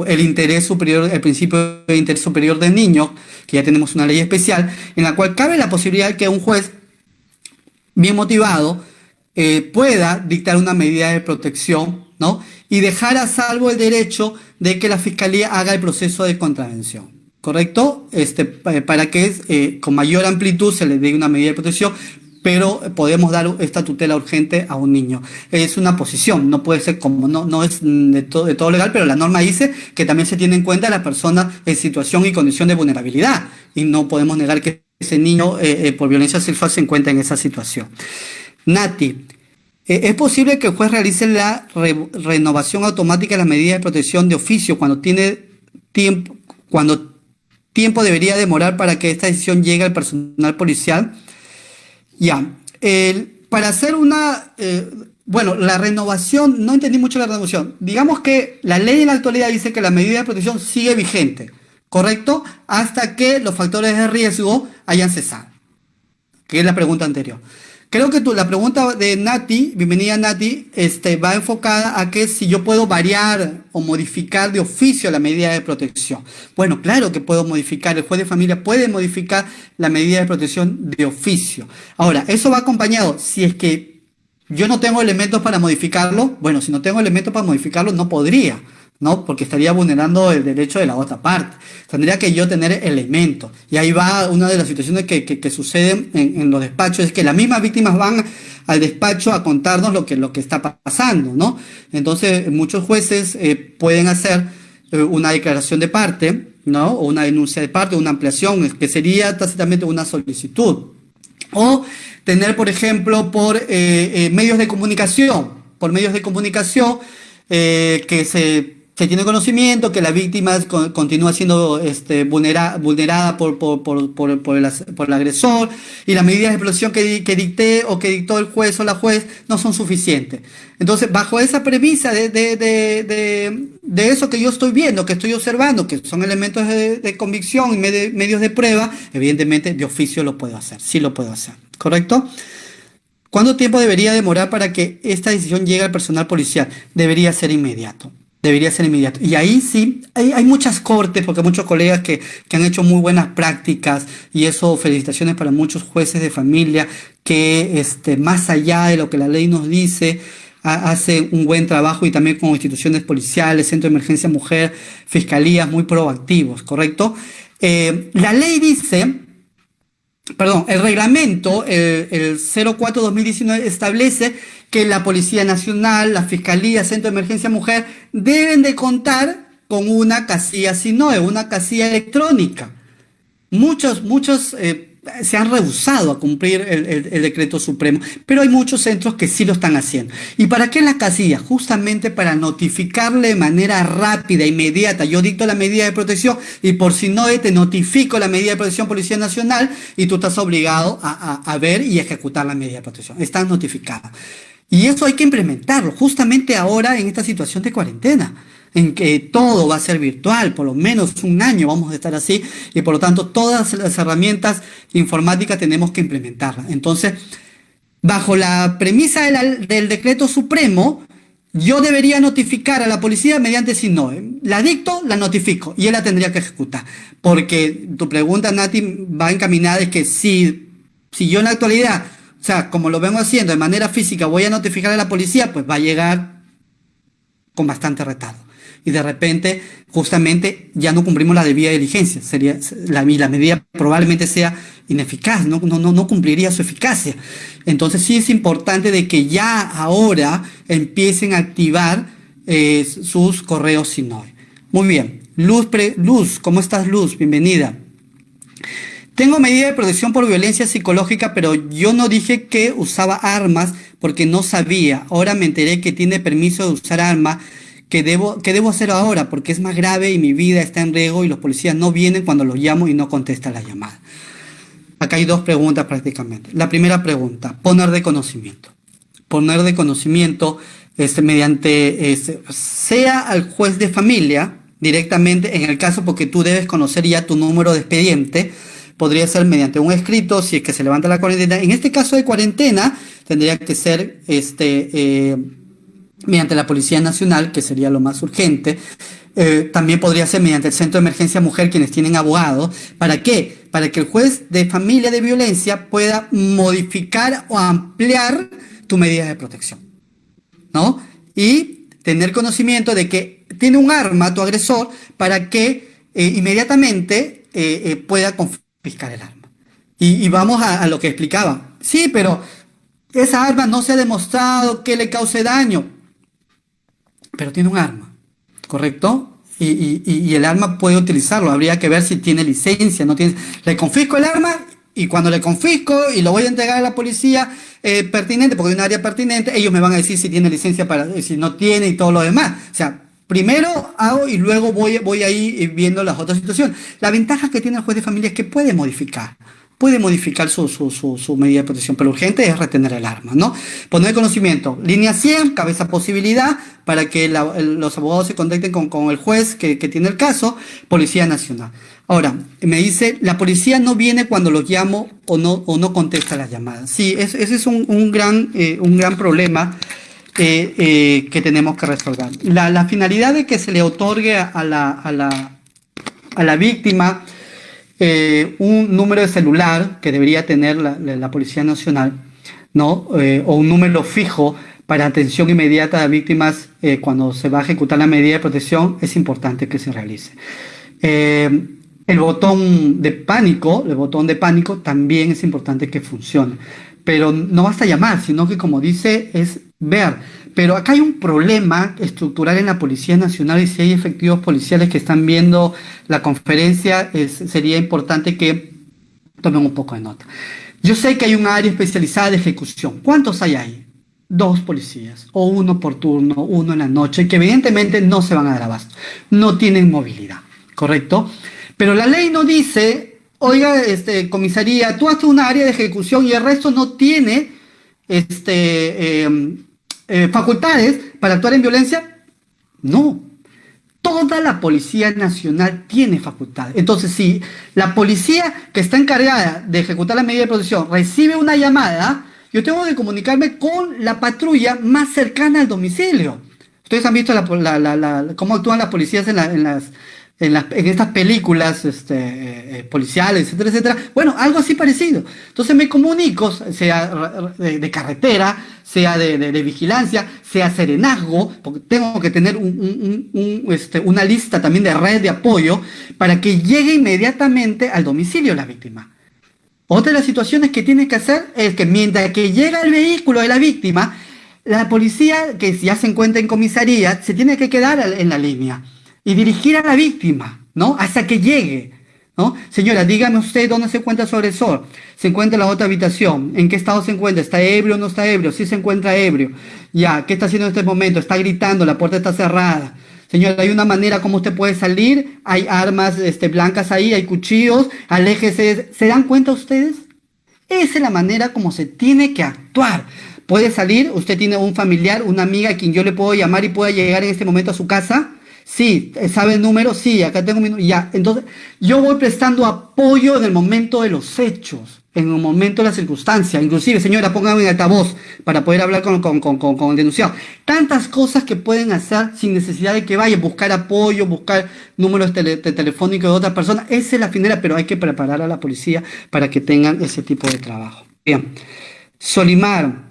el interés superior, el principio de interés superior del niño, que ya tenemos una ley especial, en la cual cabe la posibilidad de que un juez bien motivado pueda dictar una medida de protección, ¿no? Y dejar a salvo el derecho de que la fiscalía haga el proceso de contravención, ¿correcto? Para que con mayor amplitud se le dé una medida de protección, pero podemos dar esta tutela urgente a un niño. Es una posición, no puede ser como, no es de todo legal, pero la norma dice que también se tiene en cuenta a la persona en situación y condición de vulnerabilidad, y no podemos negar que ese niño por violencia sexual se encuentra en esa situación. Nati, ¿es posible que el juez realice la renovación automática de las medidas de protección de oficio cuando tiempo debería demorar para que esta decisión llegue al personal policial? Ya, para hacer la renovación, no entendí mucho la renovación. Digamos que la ley en la actualidad dice que la medida de protección sigue vigente, ¿correcto? Hasta que los factores de riesgo hayan cesado, que es la pregunta anterior. Creo que la pregunta de Nati, bienvenida Nati, va enfocada a que si yo puedo variar o modificar de oficio la medida de protección. Bueno, claro que puedo modificar, el juez de familia puede modificar la medida de protección de oficio. Ahora, eso va acompañado, si es que yo no tengo elementos para modificarlo, bueno, si no tengo elementos para modificarlo, no podría, ¿no? Porque estaría vulnerando el derecho de la otra parte. Tendría que yo tener elementos. Y ahí va una de las situaciones que suceden en los despachos, es que las mismas víctimas van al despacho a contarnos lo que está pasando, ¿no? Entonces, muchos jueces pueden hacer una declaración de parte, ¿no? O una denuncia de parte, una ampliación, que sería tácitamente una solicitud. O tener, por ejemplo, por medios de comunicación, que se tiene conocimiento que la víctima continúa siendo vulnerada por el agresor, y las medidas de protección que dicté o que dictó el juez o la juez no son suficientes. Entonces, bajo esa premisa de eso que yo estoy viendo, que estoy observando, que son elementos de convicción y medios de prueba, evidentemente de oficio lo puedo hacer, sí lo puedo hacer, ¿correcto? ¿Cuánto tiempo debería demorar para que esta decisión llegue al personal policial? Debería ser inmediato. Y ahí sí, hay muchas cortes, porque hay muchos colegas que han hecho muy buenas prácticas, y eso, felicitaciones para muchos jueces de familia que más allá de lo que la ley nos dice, hacen un buen trabajo, y también con instituciones policiales, Centro de Emergencia Mujer, fiscalías muy proactivos, ¿correcto? La ley dice... Perdón, el reglamento, el 04-2019, establece que la Policía Nacional, la Fiscalía, Centro de Emergencia Mujer, deben de contar con una casilla SINOE, una casilla electrónica. Muchos se han rehusado a cumplir el decreto supremo, pero hay muchos centros que sí lo están haciendo. ¿Y para qué la casilla? Justamente para notificarle de manera rápida, inmediata. Yo dicto la medida de protección y por SINOE te notifico la medida de protección Policía Nacional, y tú estás obligado a ver y ejecutar la medida de protección. Estás notificado. Y eso hay que implementarlo, justamente ahora en esta situación de cuarentena, en que todo va a ser virtual, por lo menos un año vamos a estar así, y por lo tanto todas las herramientas informáticas tenemos que implementarlas. Entonces, bajo la premisa del decreto supremo, yo debería notificar a la policía mediante SINOE. La dicto, la notifico, y él la tendría que ejecutar. Porque tu pregunta, Nati, va encaminada, es que si yo en la actualidad, o sea, como lo vengo haciendo de manera física, voy a notificar a la policía, pues va a llegar con bastante retardo. Y de repente, justamente, ya no cumplimos la debida diligencia. La medida probablemente sea ineficaz, no cumpliría su eficacia. Entonces sí es importante de que ya ahora empiecen a activar sus correos SINOE. Muy bien. Luz, ¿cómo estás, Luz? Bienvenida. Tengo medida de protección por violencia psicológica, pero yo no dije que usaba armas porque no sabía. Ahora me enteré que tiene permiso de usar armas. ¿Qué debo hacer ahora? Porque es más grave y mi vida está en riesgo, y los policías no vienen cuando los llamo y no contestan la llamada. Acá hay dos preguntas prácticamente. La primera pregunta, poner de conocimiento. Poner de conocimiento mediante, sea al juez de familia directamente, en el caso porque tú debes conocer ya tu número de expediente. Podría ser mediante un escrito, si es que se levanta la cuarentena. En este caso de cuarentena, tendría que ser mediante la Policía Nacional, que sería lo más urgente. También podría ser mediante el Centro de Emergencia Mujer, quienes tienen abogados. ¿Para qué? Para que el juez de familia de violencia pueda modificar o ampliar tu medida de protección, ¿no? Y tener conocimiento de que tiene un arma tu agresor, para que inmediatamente pueda confiscar el arma. Y vamos a lo que explicaba. Sí, pero esa arma no se ha demostrado que le cause daño, pero tiene un arma, ¿correcto? Y el arma puede utilizarlo. Habría que ver si tiene licencia, no tiene. Le confisco el arma, y cuando le confisco y lo voy a entregar a la policía pertinente, porque hay un área pertinente, ellos me van a decir si tiene licencia, si no tiene, y todo lo demás. O sea, primero hago y luego voy ahí viendo las otras situaciones. La ventaja que tiene el juez de familia es que puede modificar su medida de protección, pero urgente es retener el arma, ¿no? Poner conocimiento, línea 100, cabeza posibilidad, para que los abogados se contacten con el juez que tiene el caso, Policía Nacional. Ahora, me dice, la policía no viene cuando los llamo o no contesta las llamadas. Sí, ese es un gran problema que tenemos que resolver. La finalidad de que se le otorgue a la víctima un número de celular que debería tener la Policía Nacional, ¿no? O un número fijo para atención inmediata a víctimas cuando se va a ejecutar la medida de protección, es importante que se realice. El botón de pánico también es importante que funcione, pero no basta llamar, sino que, como dice, es ver. Pero acá hay un problema estructural en la Policía Nacional, y si hay efectivos policiales que están viendo la conferencia, sería importante que tomen un poco de nota. Yo sé que hay un área especializada de ejecución. ¿Cuántos hay ahí? 2 policías, o 1 por turno, 1 en la noche, que evidentemente no se van a dar abasto, no tienen movilidad, ¿correcto? Pero la ley no dice, oiga, comisaría, tú haces una área de ejecución y el resto no tiene facultades para actuar en violencia. No, toda la Policía Nacional tiene facultades. Entonces, si la policía que está encargada de ejecutar la medida de protección recibe una llamada, yo tengo que comunicarme con la patrulla más cercana al domicilio. Ustedes han visto cómo actúan las policías en estas películas policiales, etcétera, etcétera. Bueno, algo así parecido. Entonces me comunico, sea de carretera, sea de vigilancia, sea serenazgo, porque tengo que tener una lista también de red de apoyo para que llegue inmediatamente al domicilio la víctima. Otra de las situaciones que tienes que hacer es que mientras que llega el vehículo de la víctima, la policía, que ya se encuentra en comisaría, se tiene que quedar en la línea y dirigir a la víctima, ¿no? Hasta que llegue, ¿no? Señora, dígame usted dónde se encuentra su agresor. ¿Se encuentra en la otra habitación? ¿En qué estado se encuentra? ¿Está ebrio o no está ebrio? Sí se encuentra ebrio. Ya, ¿qué está haciendo en este momento? Está gritando, la puerta está cerrada. Señora, hay una manera como usted puede salir, hay armas blancas ahí, hay cuchillos, aléjese. ¿Se dan cuenta ustedes? Esa es la manera como se tiene que actuar. Puede salir, usted tiene un familiar, una amiga a quien yo le puedo llamar y pueda llegar en este momento a su casa. Sí, ¿sabe el número? Sí, acá tengo mi número. Ya, entonces yo voy prestando apoyo en el momento de los hechos, en el momento de la circunstancia. Inclusive, señora, póngame en altavoz para poder hablar con el denunciado. Tantas cosas que pueden hacer sin necesidad de que vaya a buscar apoyo, buscar números telefónicos de otras personas. Esa es la finalidad, pero hay que preparar a la policía para que tengan ese tipo de trabajo. Bien, Solimar.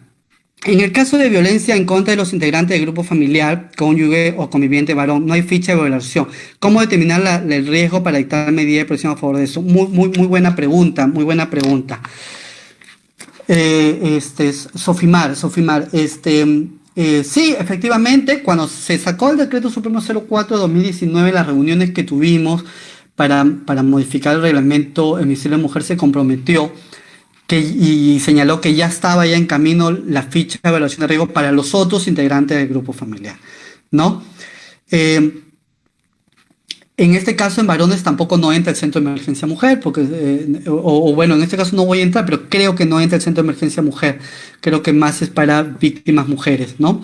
En el caso de violencia en contra de los integrantes del grupo familiar, cónyuge o conviviente varón, no hay ficha de evaluación. ¿Cómo determinar el riesgo para dictar medida de presión a favor de eso? Muy buena pregunta, muy buena pregunta. Sofimar. Sí, efectivamente, cuando se sacó el decreto supremo 04 de 2019, las reuniones que tuvimos para modificar el reglamento, el Ministerio de Mujer se comprometió y señaló que ya estaba en camino la ficha de evaluación de riesgo para los otros integrantes del grupo familiar, ¿no? En este caso, en varones tampoco no entra el centro de emergencia mujer, porque, bueno, en este caso no voy a entrar, pero creo que no entra el centro de emergencia mujer. Creo que más es para víctimas mujeres, ¿no?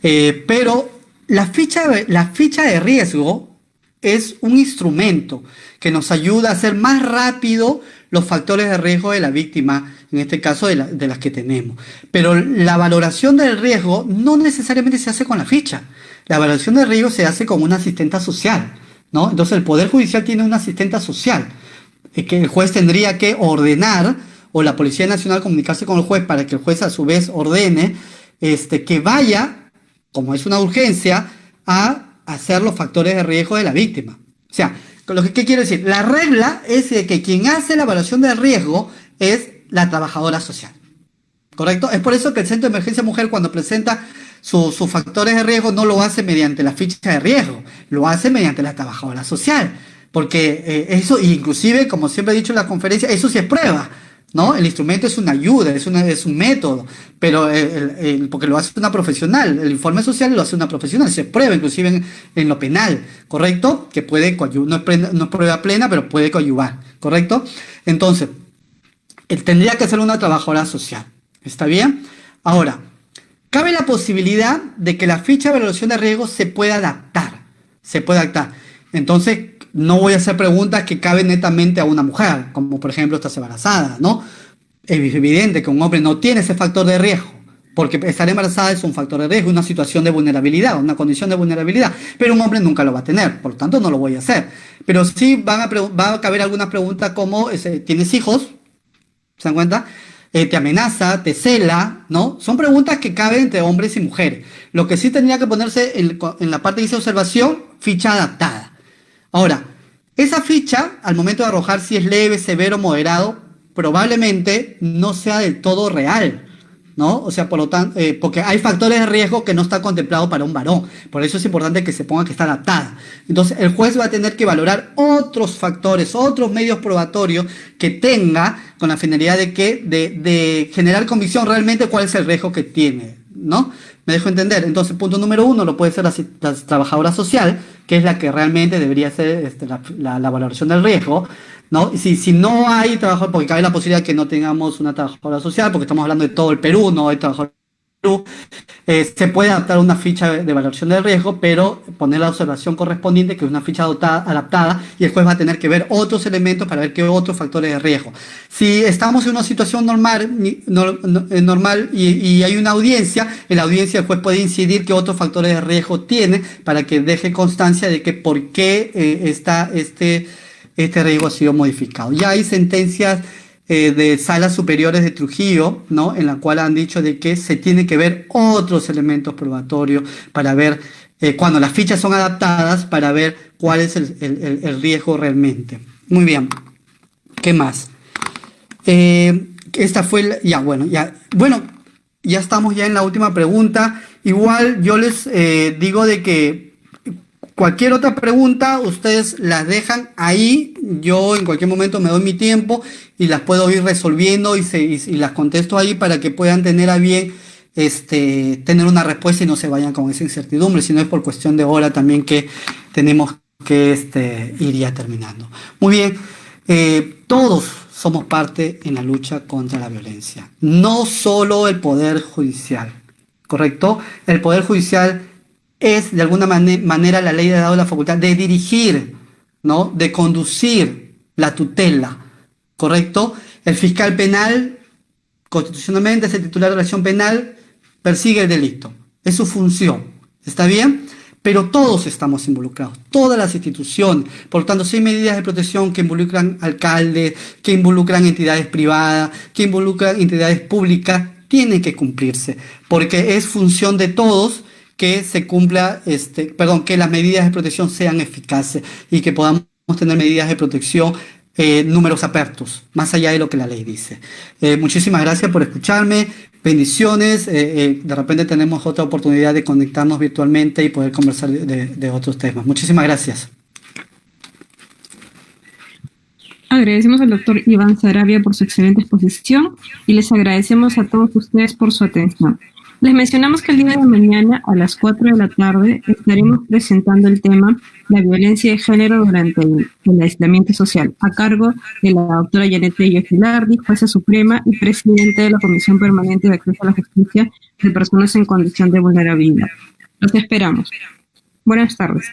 Pero la ficha de riesgo es un instrumento que nos ayuda a hacer más rápido los factores de riesgo de la víctima, en este caso de las que tenemos. Pero la valoración del riesgo no necesariamente se hace con la ficha. La valoración del riesgo se hace con una asistenta social, ¿no? Entonces el Poder Judicial tiene una asistenta social, que el juez tendría que ordenar, o la Policía Nacional comunicarse con el juez para que el juez a su vez ordene que vaya, como es una urgencia, a hacer los factores de riesgo de la víctima. O sea, ¿qué quiero decir? La regla es que quien hace la evaluación de riesgo es la trabajadora social, ¿correcto? Es por eso que el Centro de Emergencia Mujer, cuando presenta sus factores de riesgo, no lo hace mediante la ficha de riesgo, lo hace mediante la trabajadora social, porque eso, inclusive, como siempre he dicho en la conferencia, eso sí es prueba, ¿no? El instrumento es una ayuda, es un método, pero porque lo hace una profesional, el informe social lo hace una profesional, se prueba inclusive en lo penal, ¿correcto? Que puede coadyuvar, no es prueba plena, pero puede coadyuvar, ¿correcto? Entonces, él tendría que ser una trabajadora social, ¿está bien? Ahora, cabe la posibilidad de que la ficha de evaluación de riesgo se pueda adaptar, entonces no voy a hacer preguntas que caben netamente a una mujer, como por ejemplo estás embarazada, ¿no? Es evidente que un hombre no tiene ese factor de riesgo, porque estar embarazada es un factor de riesgo, una situación de vulnerabilidad, una condición de vulnerabilidad, pero un hombre nunca lo va a tener, por lo tanto no lo voy a hacer. Pero sí va a caber algunas preguntas como, ¿tienes hijos? ¿Se dan cuenta? te amenaza, te cela, ¿no? Son preguntas que caben entre hombres y mujeres. Lo que sí tendría que ponerse en la parte que dice observación, ficha adaptada. Ahora, esa ficha, al momento de arrojar si es leve, severo, moderado, probablemente no sea del todo real, ¿no? O sea, por lo tanto, porque hay factores de riesgo que no está contemplado para un varón. Por eso es importante que se ponga que está adaptada. Entonces, el juez va a tener que valorar otros factores, otros medios probatorios que tenga con la finalidad de generar convicción realmente cuál es el riesgo que tiene, ¿no? Me dejo entender. Entonces, punto número 1 lo puede ser la trabajadora social, que es la que realmente debería hacer la valoración del riesgo, ¿no? Si no hay trabajador, porque cabe la posibilidad de que no tengamos una trabajadora social, porque estamos hablando de todo el Perú, no hay trabajadores en Perú, se puede adaptar una ficha de valoración del riesgo, pero poner la observación correspondiente, que es una ficha adaptada, y el juez va a tener que ver otros elementos para ver qué otros factores de riesgo. Si estamos en una situación normal y hay una audiencia, en la audiencia el juez puede incidir qué otros factores de riesgo tiene para que deje constancia de que por qué este riesgo ha sido modificado. Ya hay sentencias de salas superiores de Trujillo, ¿no? En la cual han dicho de que se tiene que ver otros elementos probatorios para ver, cuando las fichas son adaptadas, para ver cuál es el riesgo realmente. Muy bien. ¿Qué más? Esta fue, ya estamos ya en la última pregunta. Igual yo les digo de que cualquier otra pregunta, ustedes las dejan ahí, yo en cualquier momento me doy mi tiempo y las puedo ir resolviendo y las contesto ahí para que puedan tener a bien tener una respuesta y no se vayan con esa incertidumbre, sino es por cuestión de hora también que tenemos que ir ya terminando. Muy bien, todos somos parte en la lucha contra la violencia, no solo el Poder Judicial, ¿correcto? El Poder Judicial es de alguna manera la ley le ha dado la facultad de dirigir, ¿no? De conducir la tutela, ¿correcto? El fiscal penal, constitucionalmente, es el titular de la acción penal, persigue el delito, es su función, ¿está bien? Pero todos estamos involucrados, todas las instituciones, por lo tanto, si hay medidas de protección que involucran alcaldes, que involucran entidades privadas, que involucran entidades públicas, tienen que cumplirse, porque es función de todos que se cumpla, que las medidas de protección sean eficaces y que podamos tener medidas de protección, números apertos, más allá de lo que la ley dice. Muchísimas gracias por escucharme, bendiciones, de repente tenemos otra oportunidad de conectarnos virtualmente y poder conversar de otros temas. Muchísimas gracias. Agradecemos al doctor Iván Saravia por su excelente exposición y les agradecemos a todos ustedes por su atención. Les mencionamos que el día de mañana a las 4 de la tarde estaremos presentando el tema La violencia de género durante el aislamiento social, a cargo de la doctora Janet Bello Gilardi, jueza suprema y presidente de la Comisión Permanente de Acceso a la Justicia de Personas en Condición de Vulnerabilidad. Los esperamos. Buenas tardes.